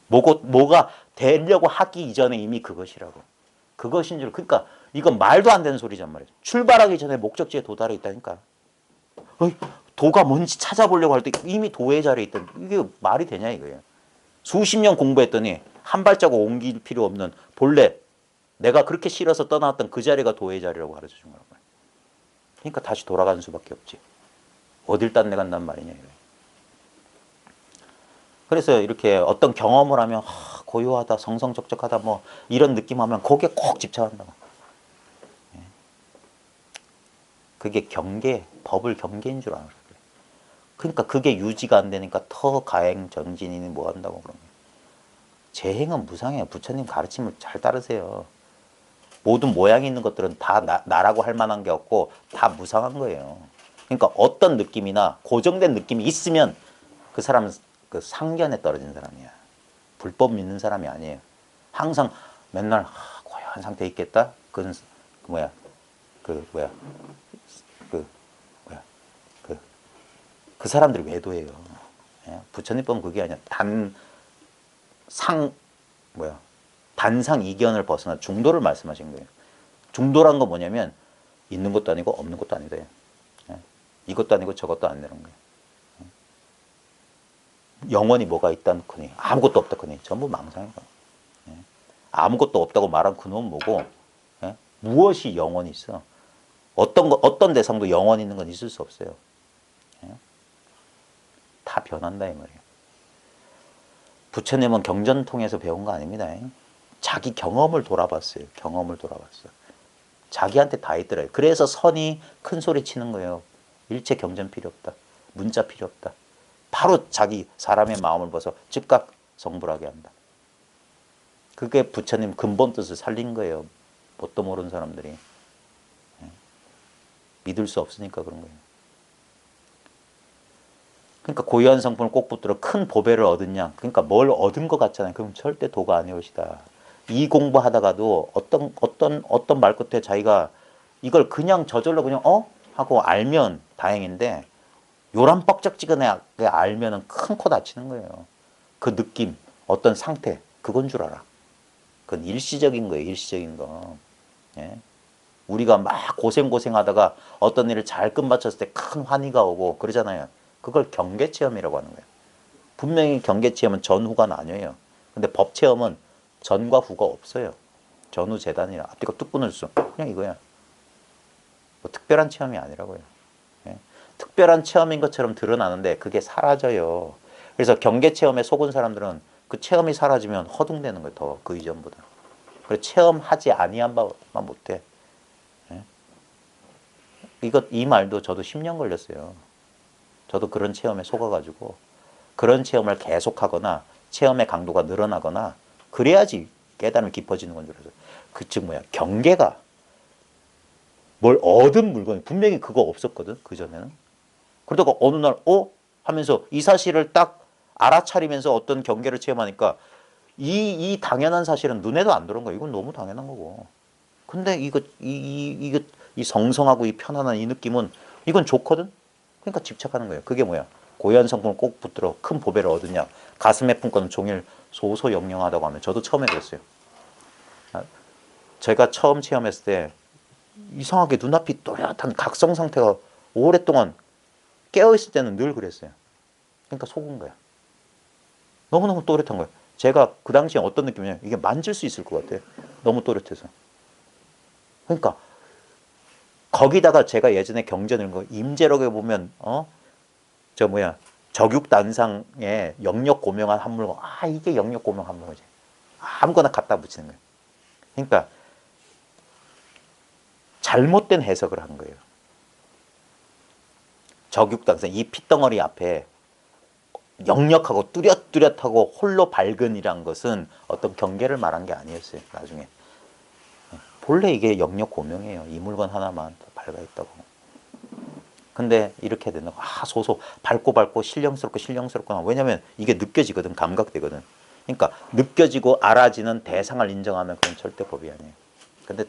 뭐가 되려고 하기 이전에 이미 그것이라고. 그것인 줄. 그러니까 이건 말도 안 되는 소리란 말이죠. 출발하기 전에 목적지에 도달해 있다니까. 도가 뭔지 찾아보려고 할 때 이미 도의 자리에 있다. 이게 말이 되냐 이거예요. 수십 년 공부했더니 한 발자국 옮길 필요 없는 본래 내가 그렇게 싫어서 떠나왔던 그 자리가 도의 자리라고 가르쳐 준 거란 말이에요. 그러니까 다시 돌아가는 수밖에 없지. 어딜 딴 데 간단 말이냐 이거예요. 그래서 이렇게 어떤 경험을 하면 고요하다, 성성적적하다 뭐 이런 느낌 하면 거기에 꼭 집착한다. 그게 경계, 법을 경계인 줄 알아요. 그러니까 그게 유지가 안 되니까 더 가행 정진이니 뭐 한다고 그런 거예요. 재행은 무상해요. 부처님 가르침을 잘 따르세요. 모든 모양이 있는 것들은 다 나라고 할 만한 게 없고 다 무상한 거예요. 그러니까 어떤 느낌이나 고정된 느낌이 있으면 그 사람은 그 상견에 떨어진 사람이야. 불법 믿는 사람이 아니에요. 항상 맨날 고요한 상태에 있겠다. 그건 그 뭐야 그 뭐야 그 뭐야 그 사람들이 외도예요. 예? 부처님법은 그게 아니야. 뭐야 단상 이견을 벗어나 중도를 말씀하신 거예요. 중도란 건 뭐냐면 있는 것도 아니고 없는 것도 아니다. 예? 이것도 아니고 저것도 아니라는 거예요. 영원히 뭐가 있다 놓거니 아무것도 없다 거니 전부 망상이다. 예? 아무것도 없다고 말한 그놈은 뭐고 예? 무엇이 영원히 있어? 어떤 대상도 영원히 있는 건 있을 수 없어요. 예? 다 변한다 이 말이에요. 부처님은 경전 통해서 배운 거 아닙니다. 자기 경험을 돌아봤어요. 경험을 돌아봤어요. 자기한테 다 있더래요. 그래서 선이 큰 소리 치는 거예요. 일체 경전 필요 없다. 문자 필요 없다. 바로 자기 사람의 마음을 벗어 즉각 성불하게 한다. 그게 부처님 근본 뜻을 살린 거예요. 뭣도 모르는 사람들이. 믿을 수 없으니까 그런 거예요. 그러니까 고유한 성품을 꼭 붙들어 큰 보배를 얻었냐. 그러니까 뭘 얻은 것 같잖아요. 그럼 절대 도가 아니오시다. 이 공부하다가도 어떤 말 끝에 자기가 이걸 그냥 저절로 그냥 하고 알면 다행인데 요란 뻑적지근하게 알면은 큰 코 다치는 거예요. 그 느낌, 어떤 상태, 그건 줄 알아. 그건 일시적인 거예요. 일시적인 거. 예? 우리가 막 고생하다가 어떤 일을 잘 끝마쳤을 때 큰 환희가 오고 그러잖아요. 그걸 경계체험이라고 하는 거예요. 분명히 경계체험은 전후가 나뉘어요. 근데 법체험은 전과 후가 없어요. 전후 재단이라 앞뒤가 뚝 끊을 수 그냥 이거야. 뭐 특별한 체험이 아니라고요. 예? 특별한 체험인 것처럼 드러나는데 그게 사라져요. 그래서 경계체험에 속은 사람들은 그 체험이 사라지면 허둥대는 거예요. 더 그 이전보다. 그래서 체험하지 아니한 바만 못해. 예? 이 말도 저도 10년 걸렸어요. 저도 그런 체험에 속아가지고 그런 체험을 계속하거나 체험의 강도가 늘어나거나 그래야지 깨달음이 깊어지는 건 줄 알았어요. 즉 뭐야 경계가 뭘 얻은 물건이 분명히 그거 없었거든 그전에는. 그러다가 어느 날 하면서 이 사실을 딱 알아차리면서 어떤 경계를 체험하니까 이 당연한 사실은 눈에도 안 들어온 거야. 이건 너무 당연한 거고. 근데 이 성성하고 이 편안한 이 느낌은 이건 좋거든. 그러니까 집착하는 거예요. 그게 뭐야? 고유한 성품을 꼭 붙들어 큰 보배를 얻으냐. 가슴에 품고는 종일 소소영영하다고 하면 저도 처음에 그랬어요. 제가 처음 체험했을 때 이상하게 눈앞이 또렷한 각성 상태가 오랫동안 깨어있을 때는 늘 그랬어요. 그러니까 속은 거야. 너무너무 또렷한 거야. 제가 그 당시에 어떤 느낌이냐면 이게 만질 수 있을 것 같아요. 너무 또렷해서. 그러니까 거기다가 제가 예전에 경전 읽은 거 임재록에 보면 적육단상에 영역고명한 한 물건 이게 영역고명 한 물건이지. 아무거나 갖다 붙이는 거예요. 그러니까 잘못된 해석을 한 거예요. 적육단상 이 핏덩어리 앞에 역력하고 뚜렷하고 홀로 밝은이란 것은 어떤 경계를 말한 게 아니었어요. 나중에 본래 이게 영역고명이에요. 이 물건 하나만 밝아 있다고. 근데 이렇게 되는 거 소소 밝고 신령스럽구나. 왜냐면 이게 느껴지거든. 감각되거든. 그러니까 느껴지고 알아지는 대상을 인정하면 그건 절대 법이 아니에요. 근데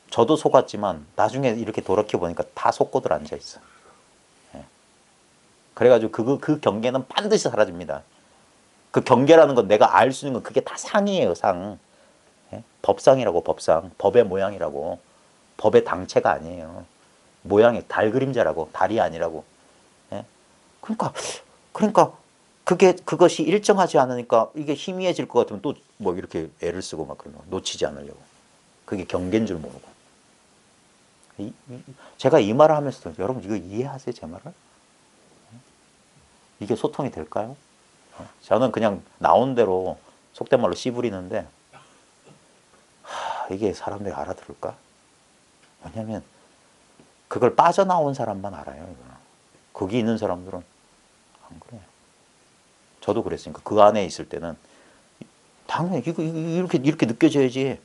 저도 속았지만 나중에 이렇게 돌이켜보니까 다 속고들 앉아있어. 그래가지고 그 경계는 반드시 사라집니다. 그 경계라는 건 내가 알 수 있는 건 그게 다 상이에요. 상. 법상이라고 법상. 법의 모양이라고. 법의 당체가 아니에요. 모양이 달 그림자라고. 달이 아니라고. 그러니까 그것이 일정하지 않으니까 이게 희미해질 것 같으면 또 뭐 이렇게 애를 쓰고 막 그러는 거야. 놓치지 않으려고. 그게 경계인 줄 모르고. 제가 이 말을 하면서도 여러분 이거 이해하세요? 제 말을? 이게 소통이 될까요? 저는 그냥 나온 대로 속된 말로 씨 부리는데 이게 사람들이 알아들을까? 왜냐면 그걸 빠져나온 사람만 알아요. 이거는. 거기 있는 사람들은 안 그래. 저도 그랬으니까 그 안에 있을 때는 당연히 이렇게 느껴져야지.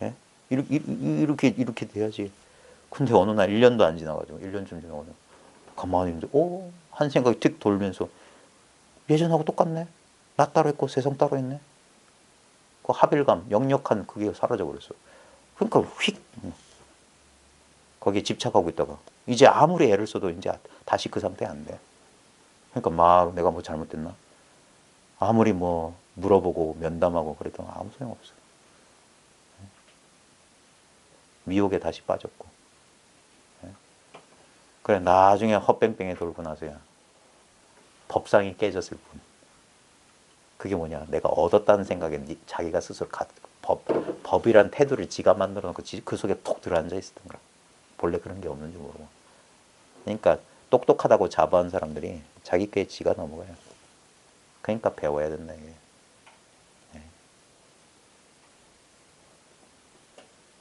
예? 이렇게 돼야지. 근데 어느 날 1년도 안 지나가지고 1년쯤 지나가지고 가만히 있는데 한 생각이 틱 돌면서 예전하고 똑같네. 나 따로 있고 세상 따로 있네. 그 합일감, 역력한 그게 사라져 버렸어. 그러니까 휙 거기에 집착하고 있다가 이제 아무리 애를 써도 이제 다시 그 상태 안 돼. 그러니까 막 내가 뭐 잘못됐나? 아무리 뭐 물어보고 면담하고 그래도 아무 소용 없어. 미혹에 다시 빠졌고. 그래 나중에 헛뺑뺑이 돌고 나서야 법상이 깨졌을 뿐. 그게 뭐냐? 내가 얻었다는 생각에 자기가 스스로 법이란 태도를 지가 만들어 놓고 그 속에 톡 들어앉아 있었던 거야. 본래 그런 게 없는지 모르고. 그러니까 똑똑하다고 자부한 사람들이 자기 꾀에 지가 넘어가요. 그러니까 배워야 된다 이게.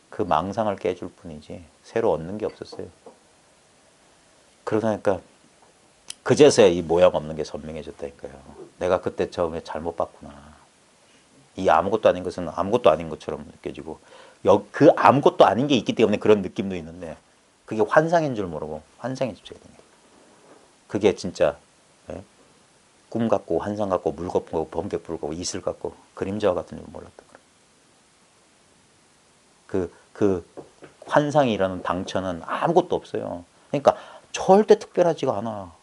그 망상을 깨줄 뿐이지 새로 얻는 게 없었어요. 그러다니까 그제서야 이 모양 없는 게 선명해졌다니까요. 내가 그때 처음에 잘못 봤구나. 이 아무것도 아닌 것은 아무것도 아닌 것처럼 느껴지고 그 아무것도 아닌 게 있기 때문에 그런 느낌도 있는데 그게 환상인 줄 모르고 환상에 집착이 되는 거예요. 그게 진짜 꿈 같고 환상 같고 물 같고 번개 불고 이슬 같고 그림자와 같은 줄 몰랐던 거예요. 그 환상이라는 당처는 아무것도 없어요. 그러니까 절대 특별하지가 않아.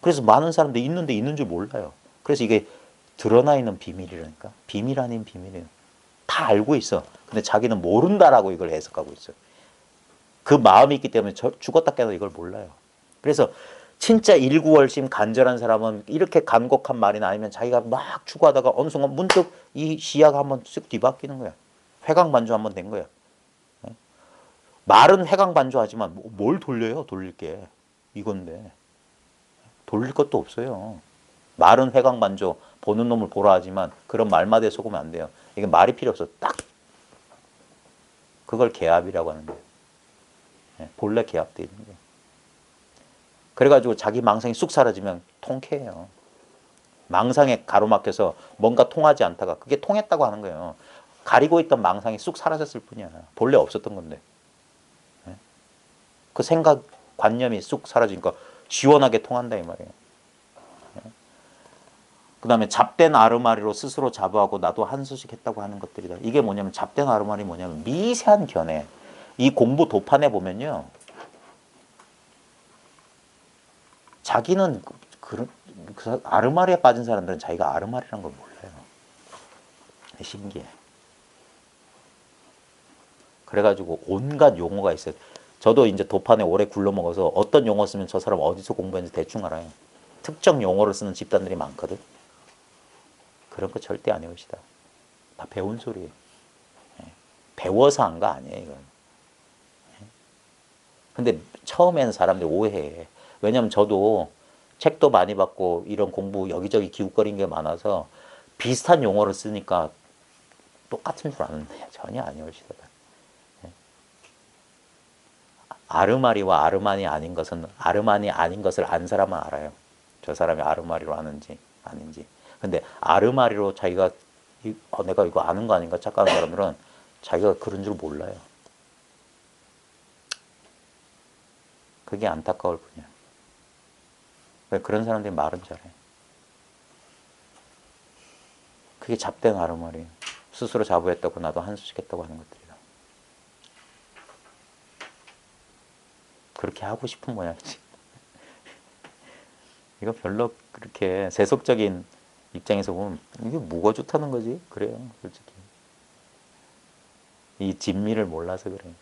그래서 많은 사람들이 있는데 있는 줄 몰라요. 그래서 이게 드러나 있는 비밀이라니까. 비밀 아닌 비밀이에요. 다 알고 있어. 근데 자기는 모른다라고 이걸 해석하고 있어요. 그 마음이 있기 때문에 죽었다 깨도 이걸 몰라요. 그래서 진짜 일구월심 간절한 사람은 이렇게 간곡한 말이나 아니면 자기가 막 추구하다가 어느 순간 문득 이 시야가 한번 쓱 뒤바뀌는 거야. 회광반주 한번 된 거야. 말은 회광반주하지만 뭘 돌려요? 돌릴 게 이건데 돌릴 것도 없어요. 말은 회광반조 보는 놈을 보라 하지만 그런 말마디에 속으면 안 돼요. 이게 말이 필요 없어. 딱 그걸 개합이라고 하는 거예요. 본래 개합되어 있는 거예요. 그래가지고 자기 망상이 쑥 사라지면 통쾌해요. 망상에 가로막혀서 뭔가 통하지 않다가 그게 통했다고 하는 거예요. 가리고 있던 망상이 쑥 사라졌을 뿐이야. 본래 없었던 건데. 그 생각 관념이 쑥 사라지니까 시원하게 통한다 이 말이에요. 그 다음에 잡된 아르마리로 스스로 자부하고 나도 한수씩 했다고 하는 것들이다. 이게 뭐냐면 잡된 아르마리 뭐냐면 미세한 견해. 이 공부 도판에 보면요. 자기는 그 아르마리에 빠진 사람들은 자기가 아르마리라는 걸 몰라요. 신기해. 그래가지고 온갖 용어가 있어요. 저도 이제 도판에 오래 굴러먹어서 어떤 용어 쓰면 저 사람 어디서 공부했는지 대충 알아요. 특정 용어를 쓰는 집단들이 많거든. 그런 거 절대 안 해오시다. 다 배운 소리예요. 배워서 한 거 아니에요, 이건. 근데 처음에는 사람들이 오해해. 왜냐면 저도 책도 많이 받고 이런 공부 여기저기 기웃거린 게 많아서 비슷한 용어를 쓰니까 똑같은 줄 아는데 전혀 안 해오시더라. 아르마리와 아르만이 아닌 것은 아르만이 아닌 것을 안 사람은 알아요. 저 사람이 아르마리로 아는지 아닌지. 근데 아르마리로 자기가 내가 이거 아는 거 아닌가 착각하는 사람들은 자기가 그런 줄 몰라요. 그게 안타까울 뿐이야. 왜 그런 사람들이 말은 잘해. 그게 잡된 아르마리예요. 스스로 자부했다고 나도 한수씩 했다고 하는 것들이다. 그렇게 하고 싶은 모양이지. 이거 별로 그렇게 세속적인 입장에서 보면 이게 뭐가 좋다는 거지? 그래요, 솔직히. 이 진미를 몰라서 그래요.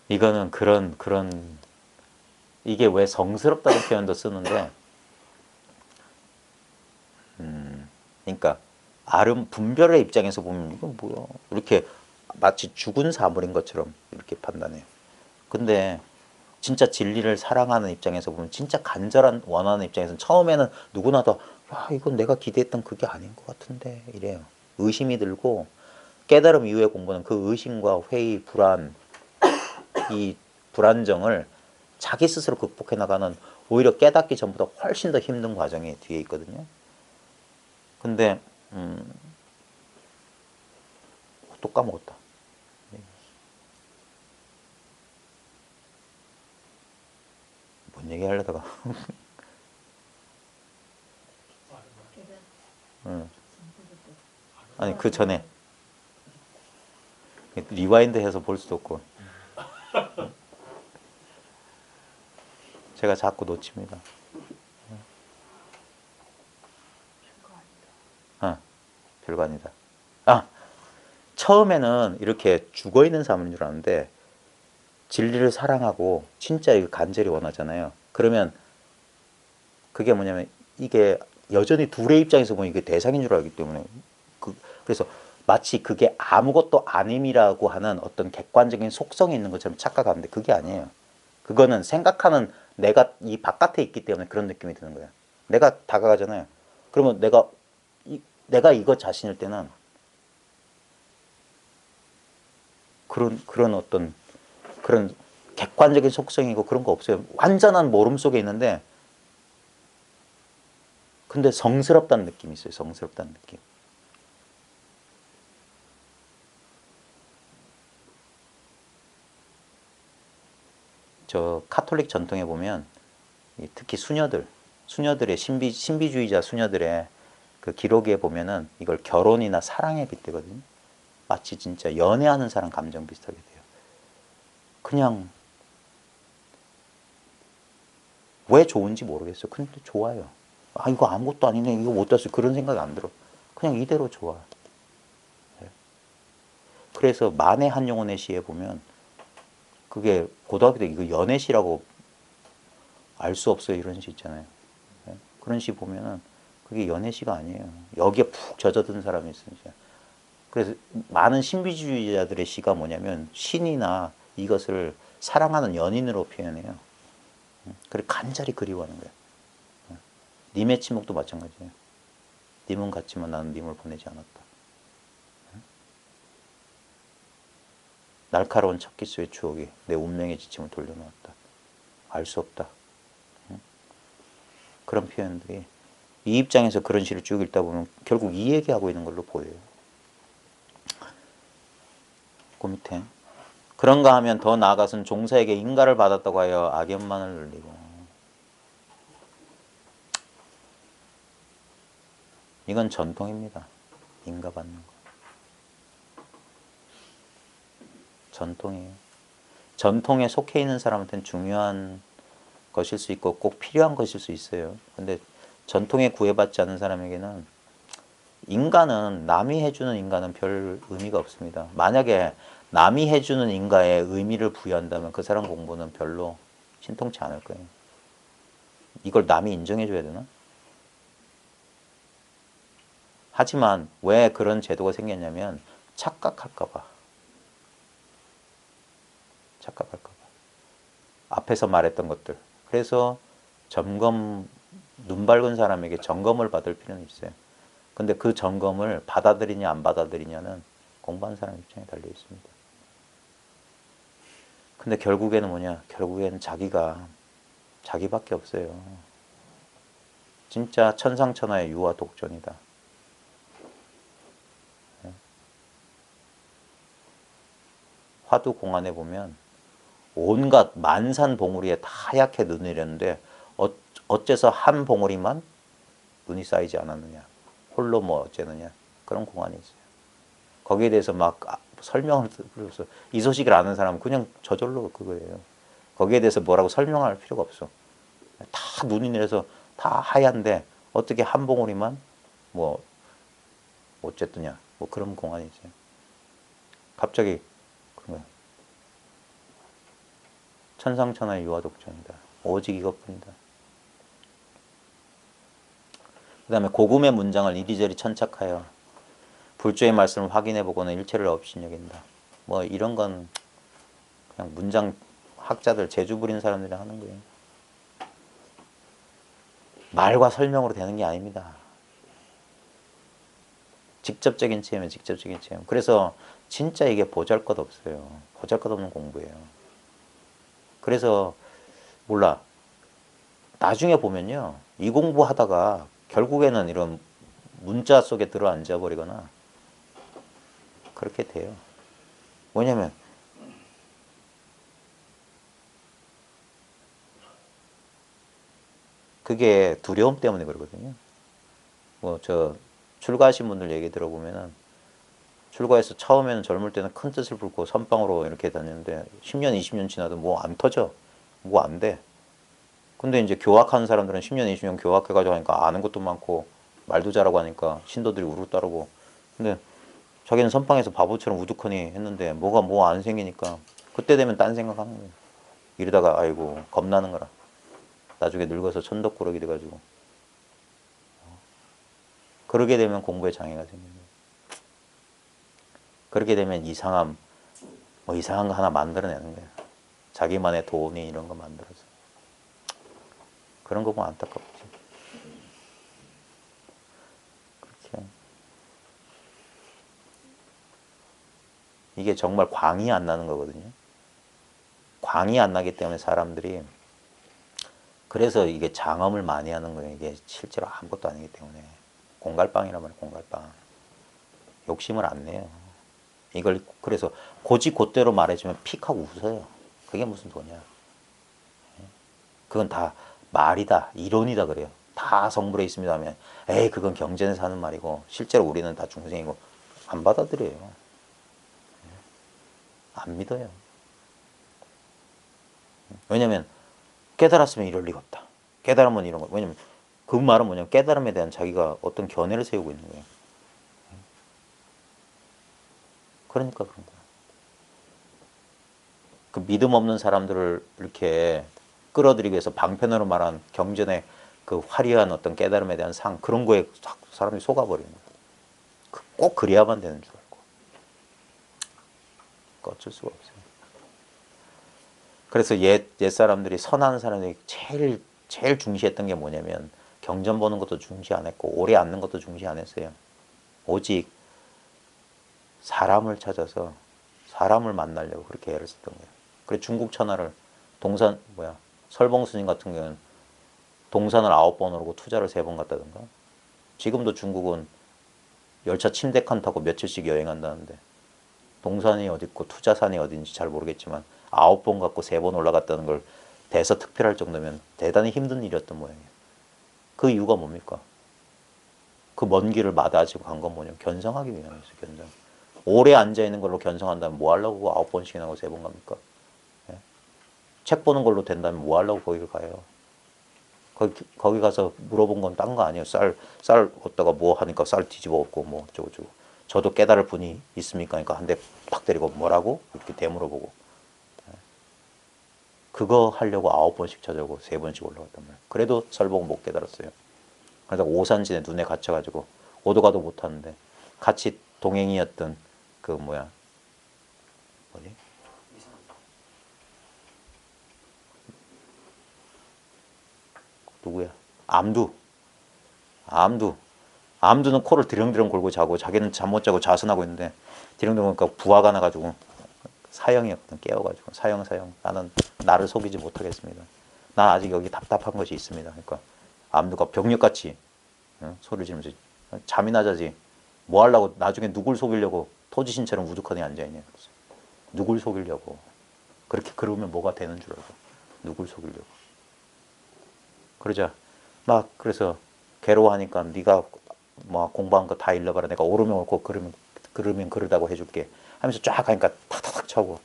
이거는 그런 이게 왜 성스럽다는 표현도 쓰는데, 그러니까 분별의 입장에서 보면 이건 뭐야? 이렇게 마치 죽은 사물인 것처럼 이렇게 판단해요. 근데 진짜 진리를 사랑하는 입장에서 보면 진짜 간절한 원하는 입장에서는 처음에는 누구나 다 야, 이건 내가 기대했던 그게 아닌 것 같은데 이래요. 의심이 들고 깨달음 이후의 공부는 그 의심과 회의, 불안, 이 불안정을 자기 스스로 극복해 나가는 오히려 깨닫기 전보다 훨씬 더 힘든 과정이 뒤에 있거든요. 근데 또 까먹었다. 뭔 얘기 하려다가 응. 아니 그 전에 리와인드 해서 볼 수도 없고 제가 자꾸 놓칩니다. 별거 아니다. 아, 처음에는 이렇게 죽어 있는 사람인 줄 알았는데 진리를 사랑하고 진짜 이거 간절히 원하잖아요. 그러면 그게 뭐냐면 이게 여전히 둘의 입장에서 보면 이게 대상인 줄 알기 때문에 그래서 마치 그게 아무것도 아님이라고 하는 어떤 객관적인 속성이 있는 것처럼 착각하는데 그게 아니에요. 그거는 생각하는 내가 이 바깥에 있기 때문에 그런 느낌이 드는 거야. 내가 다가가잖아요. 그러면 내가 이거 자신일 때는 그런 어떤 그런 객관적인 속성이고 그런 거 없어요. 완전한 모름 속에 있는데 근데 성스럽다는 느낌이 있어요. 성스럽다는 느낌. 저 카톨릭 전통에 보면 특히 수녀들의 신비주의자 수녀들의 그 기록에 보면은 이걸 결혼이나 사랑에 빗대거든요. 마치 진짜 연애하는 사람 감정 비슷하게 돼요. 그냥 왜 좋은지 모르겠어요. 근데 좋아요. 아 이거 아무것도 아니네. 이거 못 땄어. 그런 생각이 안 들어. 그냥 이대로 좋아. 그래서 만해 한영혼의 시에 보면 그게 고등학교 때 이거 연애시라고 알 수 없어요. 이런 시 있잖아요. 그런 시 보면은 그게 연애시가 아니에요. 여기에 푹 젖어든 사람이 있으니까. 그래서 많은 신비주의자들의 시가 뭐냐면 신이나 이것을 사랑하는 연인으로 표현해요. 그리고 간절히 그리워하는 거예요. 님의 침묵도 마찬가지예요. 님은 갔지만 나는 님을 보내지 않았다. 날카로운 첫 키스의 추억이 내 운명의 지침을 돌려놓았다. 알 수 없다. 그런 표현들이 이 입장에서 그런 시를 쭉 읽다 보면 결국 이 얘기하고 있는 걸로 보여요. 그 밑에 그런가 하면 더 나아가서는 종사에게 인가를 받았다고 하여 악연만을 늘리고 이건 전통입니다. 인가받는 거. 전통이에요. 전통에 속해 있는 사람한테는 중요한 것일 수 있고 꼭 필요한 것일 수 있어요. 근데 전통에 구애받지 않은 사람에게는 인가는 남이 해주는 인가는 별 의미가 없습니다. 만약에 남이 해주는 인가에 의미를 부여한다면 그 사람 공부는 별로 신통치 않을 거예요. 이걸 남이 인정해줘야 되나? 하지만 왜 그런 제도가 생겼냐면 착각할까봐. 착각할까봐. 앞에서 말했던 것들. 그래서 눈 밝은 사람에게 점검을 받을 필요는 있어요. 근데 그 점검을 받아들이냐 안 받아들이냐는 공부하는 사람 입장에 달려 있습니다. 근데 결국에는 뭐냐? 결국에는 자기밖에 없어요. 진짜 천상천하의 유아 독존이다. 화두 공안에 보면 온갖 만산 봉우리에 다 하얗게 눈이 내렸는데 어째서 한 봉우리만 눈이 쌓이지 않았느냐. 홀로 뭐 어째느냐. 그런 공안이 있어요. 거기에 대해서 막 설명을 들어서 이 소식을 아는 사람은 그냥 저절로 그거예요. 거기에 대해서 뭐라고 설명할 필요가 없어. 다 눈이 내려서 다 하얀데 어떻게 한 봉우리만 뭐 어쨌드냐. 뭐 그런 공안이 있어요. 갑자기 그런 거예요. 천상천하의 유아독존이다. 오직 이것뿐이다. 그 다음에 고금의 문장을 이리저리 천착하여 불조의 말씀을 확인해보고는 일체를 없이 여긴다. 뭐 이런 건 그냥 문장 학자들 재주 부리는 사람들이 하는 거예요. 말과 설명으로 되는 게 아닙니다. 직접적인 체험이에요. 직접적인 체험. 그래서 진짜 이게 보잘것없어요. 보잘것없는 공부예요. 그래서 몰라. 나중에 보면요. 이 공부하다가 결국에는 이런 문자 속에 들어앉아 버리거나 그렇게 돼요. 왜냐면 그게 두려움 때문에 그러거든요. 뭐 저 출가하신 분들 얘기 들어보면은 출가해서 처음에는 젊을 때는 큰 뜻을 붓고 선방으로 이렇게 다녔는데 10년, 20년 지나도 뭐 안 터져. 뭐 안 돼. 근데 이제 교학하는 사람들은 10년, 20년 교학해가지고 하니까 아는 것도 많고 말도 잘하고 하니까 신도들이 우르르 따르고. 근데 자기는 선방에서 바보처럼 우두커니 했는데 뭐가 뭐 안 생기니까 그때 되면 딴 생각하는 거예요. 이러다가 아이고 겁나는 거라. 나중에 늙어서 천덕꾸러기 돼가지고. 그러게 되면 공부에 장애가 생기는 거예요. 그렇게 되면 이상한 거 하나 만들어내는 거예요. 자기만의 돈이 이런 거 만들어서. 그런 거 보면 안타깝지. 그렇게. 이게 정말 광이 안 나는 거거든요. 광이 안 나기 때문에 사람들이 그래서 이게 장엄을 많이 하는 거예요. 이게 실제로 아무것도 아니기 때문에. 공갈빵이란 말이에요. 공갈빵. 욕심을 안 내요. 이걸 그래서 곧대로 말해주면 픽하고 웃어요. 그게 무슨 도냐. 그건 다 말이다. 이론이다 그래요. 다 성불에 있습니다 하면 에이 그건 경전에서 하는 말이고 실제로 우리는 다 중생이고 안 받아들여요. 안 믿어요. 왜냐면 깨달았으면 이럴 리가 없다. 깨달으면 이런 거. 왜냐면 그 말은 뭐냐면 깨달음에 대한 자기가 어떤 견해를 세우고 있는 거예요. 그러니까 그런 거야. 그 믿음 없는 사람들을 이렇게 끌어들이기 위해서 방편으로 말한 경전의 그 화려한 어떤 깨달음에 대한 상 그런 거에 사람이 속아버리는 거야. 꼭 그래야만 되는 줄 알고. 어쩔 수가 없어요. 그래서 옛 사람들이 선한 사람들이 제일 중시했던 게 뭐냐면 경전 보는 것도 중시 안 했고 오래 앉는 것도 중시 안 했어요. 오직 사람을 찾아서 사람을 만나려고 그렇게 애를 썼던 거예요. 그래 중국 천하를 설봉 스님 같은 경우는 동산을 9번 오르고 투자를 3번 갔다던가. 지금도 중국은 열차 침대 칸 타고 며칠씩 여행한다는데 동산이 어디 있고 투자산이 어딘지 잘 모르겠지만 9번 갔고 3번 올라갔다는 걸 대서특필할 정도면 대단히 힘든 일이었던 모양이에요. 그 이유가 뭡니까? 그 먼 길을 마다하시고 간 건 뭐냐면 견성하기 위함이었어요. 견성. 오래 앉아있는 걸로 견성한다면 뭐 하려고 9번씩이나 하고 3번 갑니까? 예? 책 보는 걸로 된다면 뭐 하려고 거기를 가요? 거기 가서 물어본 건 딴 거 아니에요. 쌀 얻다가 뭐 하니까 쌀 뒤집어 엎고 뭐 어쩌고저쩌고. 저도 깨달을 분이 있습니까? 그러니까 한 대 팍 때리고 뭐라고? 이렇게 되물어보고. 그거 하려고 9번씩 찾아오고 3번씩 올라갔단 말이에요. 그래도 설봉 못 깨달았어요. 그래서 오산진에 눈에 갇혀가지고 오도 가도 못하는데 같이 동행이었던 그 뭐지? 누구야? 암두는 코를 드렁드렁 골고 자고 자기는 잠 못 자고 자선하고 있는데 드렁드렁 보니까 부하가 나가지고 사형이었거든. 깨워가지고 사형 나는 나를 속이지 못하겠습니다. 난 아직 여기 답답한 것이 있습니다. 그러니까 암두가 병력같이 소리를 지르면서 잠이나 자지 뭐 하려고 나중에 누굴 속이려고 토지신처럼 우두커니 앉아있냐. 누굴 속이려고. 그렇게 그러면 뭐가 되는 줄 알고. 누굴 속이려고. 그러자 막 그래서 괴로워하니까 네가 뭐 공부한 거 다 잃어봐라. 내가 옳으면 옳고 그러면 그러다고 해줄게. 하면서 쫙 가니까 탁탁탁 차고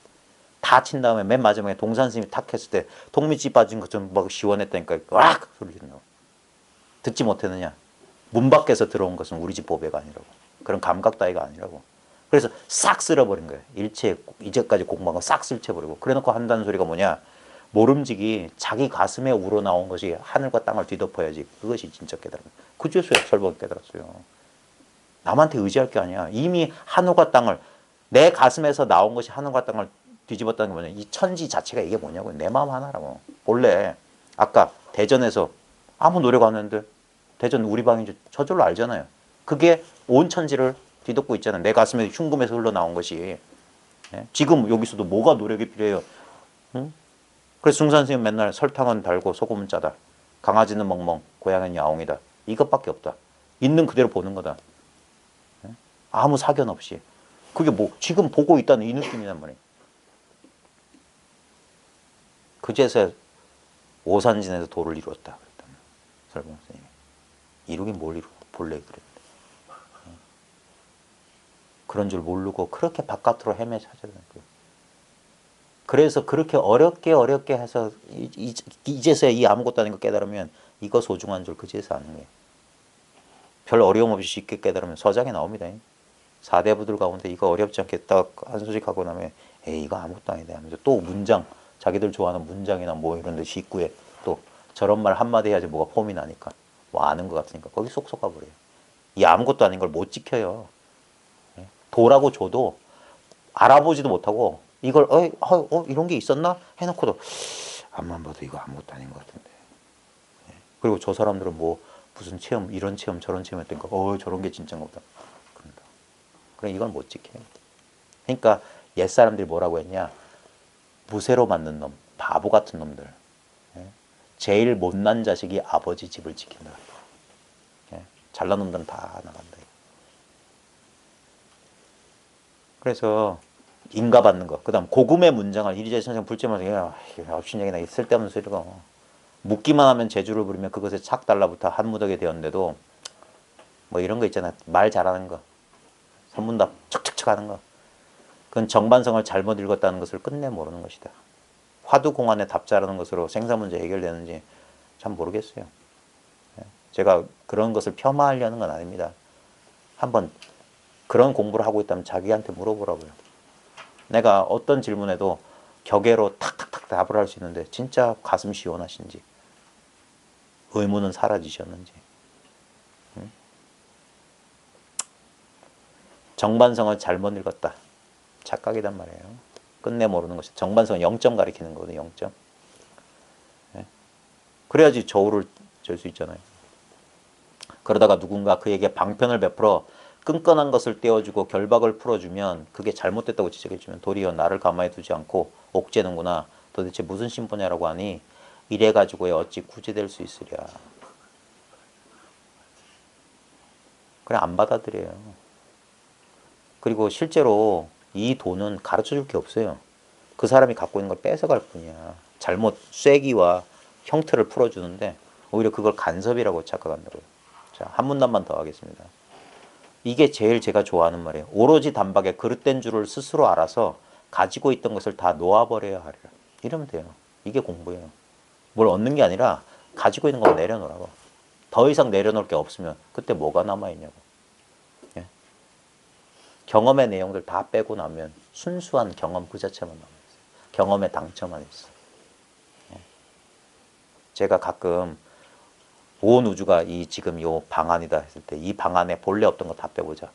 다 친 다음에 맨 마지막에 동산 스님이 탁 했을 때 통미지 빠진 것처럼 막 시원했다니까 왁 소리 지르고. 듣지 못했느냐. 문 밖에서 들어온 것은 우리 집 보배가 아니라고. 그런 감각 따위가 아니라고. 그래서 싹 쓸어버린 거예요. 이제까지 공부한 거 싹 쓸쳐버리고. 그래놓고 한다는 소리가 뭐냐. 모름지기 자기 가슴에 우러나온 것이 하늘과 땅을 뒤덮어야지. 그것이 진짜 깨달음. 그제서야 설법을 깨달았어요. 남한테 의지할 게 아니야. 이미 하늘과 땅을 내 가슴에서 나온 것이 하늘과 땅을 뒤집었다는 게 뭐냐. 이 천지 자체가 이게 뭐냐고. 내 마음 하나라고. 원래 아까 대전에서 아무 노래가 안 했는데 대전 우리 방인지 저절로 알잖아요. 그게 온 천지를 뒤덮고 있잖아. 내 가슴에 흉금에서 흘러나온 것이. 예? 지금 여기서도 뭐가 노력이 필요해요. 응? 그래서 중산 선생님 맨날 설탕은 달고 소금은 짜다. 강아지는 멍멍, 고양이는 야옹이다. 이것밖에 없다. 있는 그대로 보는 거다. 예? 아무 사견 없이. 그게 뭐 지금 보고 있다는 이 느낌이란 말이에요. 그제서 오산진에서 도를 이루었다. 설공 선생님이. 이루긴 뭘 이루고 본래 그랬는데. 그런 줄 모르고 그렇게 바깥으로 헤매 찾아다니는 거예요. 그래서 그렇게 어렵게 해서 이제서야 이 아무것도 아닌 거 깨달으면 이거 소중한 줄 그제서 아는 거예요. 별 어려움 없이 쉽게 깨달으면 서장에 나옵니다. 4대부들 가운데 이거 어렵지 않게 딱 한 소식 하고 나면 에이 이거 아무것도 아니다 하면서 또 문장 자기들 좋아하는 문장이나 뭐 이런 데 식구에 또 저런 말 한마디 해야지 뭐가 폼이 나니까 뭐 아는 것 같으니까 거기 쏙쏙 가버려요. 이 아무것도 아닌 걸 못 지켜요. 도라고 줘도 알아보지도 못하고 이걸 이런 게 있었나 해놓고도 앞만 봐도 이거 아무것도 아닌 것 같은데. 그리고 저 사람들은 뭐 무슨 체험 이런 체험 저런 체험 했더니까 저런 게 진짜인가 보다 그런다. 그래 이걸 못 지켜요. 그러니까 옛 사람들이 뭐라고 했냐, 무쇠로 만든 놈, 바보 같은 놈들, 제일 못난 자식이 아버지 집을 지킨다. 잘난 놈들은 다 나간다. 그래서 인가받는 거. 그 다음 고금의 문장을 이리저리 선생 불제마다 업신여기나 쓸데없는 소리가 묻기만 하면 재주를 부리면 그것에 착 달라붙어 한 무더기 되었는데도 뭐 이런 거 있잖아. 말 잘하는 거. 선문답 척척척 하는 거. 그건 정반성을 잘못 읽었다는 것을 끝내 모르는 것이다. 화두공안에 답 잘하는 것으로 생사문제 해결되는지 참 모르겠어요. 제가 그런 것을 폄하하려는 건 아닙니다. 한번 그런 공부를 하고 있다면 자기한테 물어보라고요. 내가 어떤 질문에도 격애로 탁탁탁 답을 할 수 있는데 진짜 가슴 시원하신지, 의무는 사라지셨는지. 정반성을 잘못 읽었다. 착각이란 말이에요. 끝내 모르는 것이. 정반성은 0점 가리키는 거거든요. 0점. 그래야지 저울을 잴 수 있잖아요. 그러다가 누군가 그에게 방편을 베풀어 끈끈한 것을 떼어주고 결박을 풀어주면 그게 잘못됐다고 지적해주면 도리어 나를 가만히 두지 않고 옥죄는구나. 도대체 무슨 신분이라고 하니 이래가지고야 어찌 구제될 수 있으랴. 그래 안 받아들여요. 그리고 실제로 이 돈은 가르쳐줄 게 없어요. 그 사람이 갖고 있는 걸 뺏어갈 뿐이야. 잘못 쐐기와 형태를 풀어주는데 오히려 그걸 간섭이라고 착각한다고요. 자, 한 문단만 더 하겠습니다. 이게 제일 제가 좋아하는 말이에요. 오로지 단박에 그릇된 줄을 스스로 알아서 가지고 있던 것을 다 놓아버려야 하리라. 이러면 돼요. 이게 공부예요. 뭘 얻는 게 아니라 가지고 있는 걸 내려놓으라고. 더 이상 내려놓을 게 없으면 그때 뭐가 남아있냐고. 예? 경험의 내용들 다 빼고 나면 순수한 경험 그 자체만 남아있어요. 경험의 당처만 있어. 예? 제가 가끔 온 우주가 이 지금 요 방안이다 했을 때 이 방안에 본래 없던 거 다 빼보자.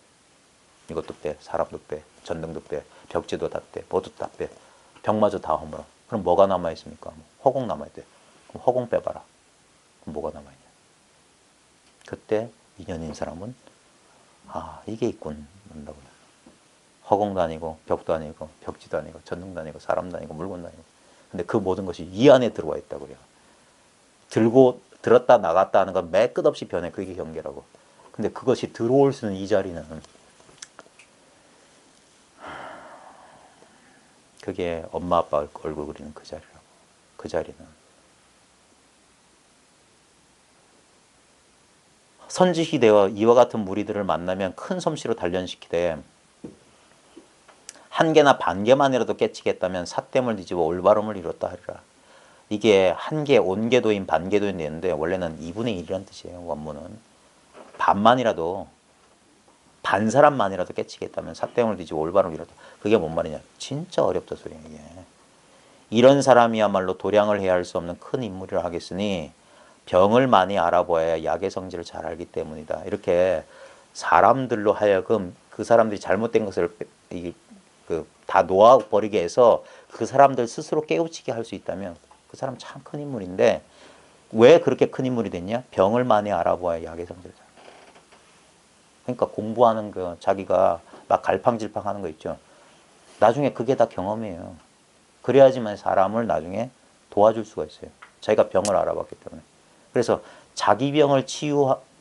이것도 빼, 사람도 빼, 전등도 빼, 벽지도 다 빼, 모두 다 빼. 벽마저 다 허물어. 그럼 뭐가 남아있습니까? 허공 남아있대. 그럼 허공 빼봐라. 그럼 뭐가 남아있냐. 그때 인연인 사람은 이게 있군 한다고요. 허공도 아니고 벽도 아니고 벽지도 아니고 전등도 아니고 사람도 아니고 물건도 아니고. 근데 그 모든 것이 이 안에 들어와 있다고요. 들었다 나갔다 하는 건 매 끝없이 변해. 그게 경계라고. 근데 그것이 들어올 수 있는 이 자리는 그게 엄마 아빠 얼굴 그리는 그 자리라고. 그 자리는 선지시대와 이와 같은 무리들을 만나면 큰 솜씨로 단련시키되 한 개나 반 개만이라도 깨치겠다면 삿됨을 뒤집어 올바름을 이뤘다 하리라. 이게 한 개, 온개도인, 반개도인 되는데 원래는 2분의 1이라는 뜻이에요. 원문은. 반만이라도 반 사람만이라도 깨치겠다면 삿됨을 뒤집어 올바름을 이뤘다. 그게 뭔 말이냐. 진짜 어렵다 소리야 이게. 이런 사람이야말로 도량을 해할 수 없는 큰 인물이라 하겠으니 병을 많이 알아보아야 약의 성질을 잘 알기 때문이다. 이렇게 사람들로 하여금 그 사람들이 잘못된 것을 다 놓아버리게 해서 그 사람들 스스로 깨우치게 할 수 있다면 그 사람 참 큰 인물인데 왜 그렇게 큰 인물이 됐냐? 병을 많이 알아보아야 약의 성질을 잘 알아. 그러니까 공부하는 거 자기가 막 갈팡질팡 하는 거 있죠. 나중에 그게 다 경험이에요. 그래야지만 사람을 나중에 도와줄 수가 있어요. 자기가 병을 알아봤기 때문에. 그래서 자기 병을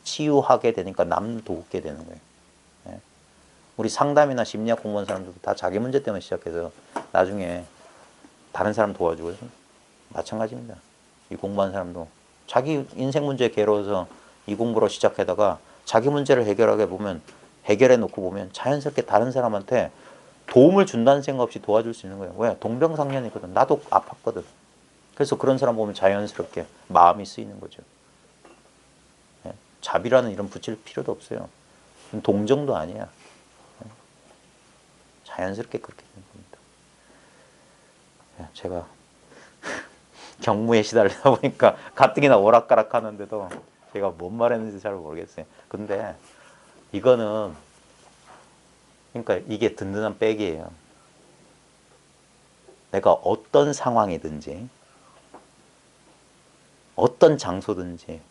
치유하게 되니까 남 돕게 되는 거예요. 예. 우리 상담이나 심리학 공부하는 사람들도 다 자기 문제 때문에 시작해서 나중에 다른 사람 도와주고 마찬가지입니다. 이 공부하는 사람도 자기 인생 문제에 괴로워서 이 공부로 시작하다가 자기 문제를 해결해 놓고 보면 자연스럽게 다른 사람한테 도움을 준다는 생각 없이 도와줄 수 있는 거예요. 왜? 동병상련이거든. 나도 아팠거든. 그래서 그런 사람 보면 자연스럽게 마음이 쓰이는 거죠. 예? 자비라는 이름 붙일 필요도 없어요. 동정도 아니야. 예? 자연스럽게 그렇게 되는 겁니다. 예, 제가 경무에 시달리다 보니까 가뜩이나 오락가락 하는데도 제가 뭔 말했는지 잘 모르겠어요. 근데 이거는 그러니까 이게 든든한 백이에요. 내가 어떤 상황이든지 어떤 장소든지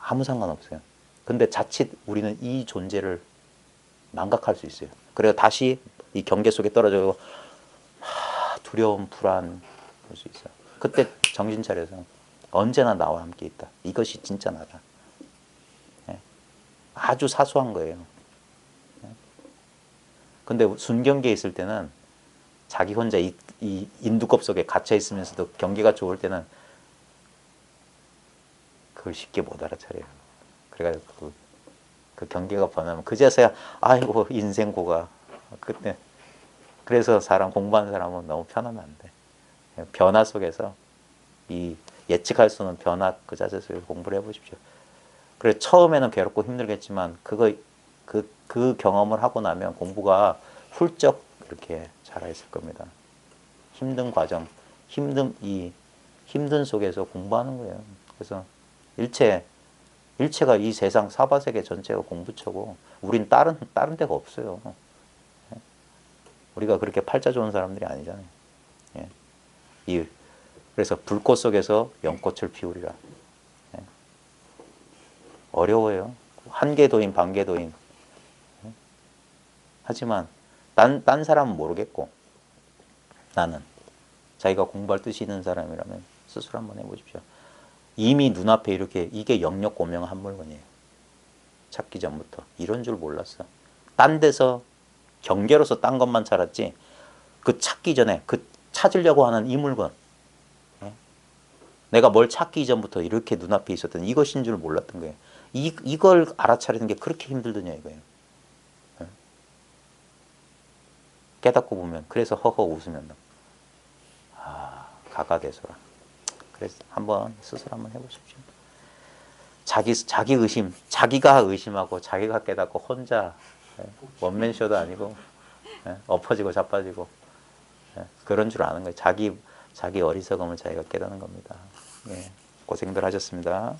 아무 상관없어요. 근데 자칫 우리는 이 존재를 망각할 수 있어요. 그래서 다시 이 경계 속에 떨어져 두려움, 불안 올 수 있어요. 그때 정신 차려서 언제나 나와 함께 있다. 이것이 진짜 나다. 예. 아주 사소한 거예요. 예. 근데 순경계에 있을 때는 자기 혼자 이 인두껍 속에 갇혀 있으면서도 경계가 좋을 때는 그걸 쉽게 못 알아차려요. 그래가지고 그 경계가 변하면 그제서야 아이고 인생 고가 그때 그래서 사람 공부하는 사람은 너무 편하면 안 돼. 변화 속에서 이 예측할 수 없는 변화 그 자체 속에서 공부를 해보십시오. 그래 처음에는 괴롭고 힘들겠지만 그 경험을 하고 나면 공부가 훌쩍 이렇게 자라있을 겁니다. 힘든 과정, 힘든 속에서 공부하는 거예요. 그래서 일체가 이 세상 사바세계 전체가 공부처고 우린 다른 데가 없어요. 우리가 그렇게 팔자 좋은 사람들이 아니잖아요. 예. 그래서 불꽃 속에서 연꽃을 피우리라. 예. 어려워요. 한계도인 반계도인. 예. 하지만 딴 사람은 모르겠고 나는 자기가 공부할 뜻이 있는 사람이라면 스스로 한번 해보십시오. 이미 눈앞에 이렇게 이게 영역고명한 물건이에요. 찾기 전부터 이런 줄 몰랐어. 딴 데서 경계로서 딴 것만 찾았지 그 찾기 전에 그 찾으려고 하는 이 물건 내가 뭘 찾기 전부터 이렇게 눈앞에 있었던 이것인 줄 몰랐던 거예요. 이걸 알아차리는 게 그렇게 힘들더냐 이거예요. 깨닫고 보면 그래서 허허 웃으면 가가대소라. 그래서 한번 스스로 한번 해보십시오. 자기 의심, 자기가 의심하고 자기가 깨닫고 혼자 원맨쇼도 아니고 엎어지고 자빠지고 그런 줄 아는 거예요. 자기 어리석음을 자기가 깨닫는 겁니다. 예, 고생들 하셨습니다.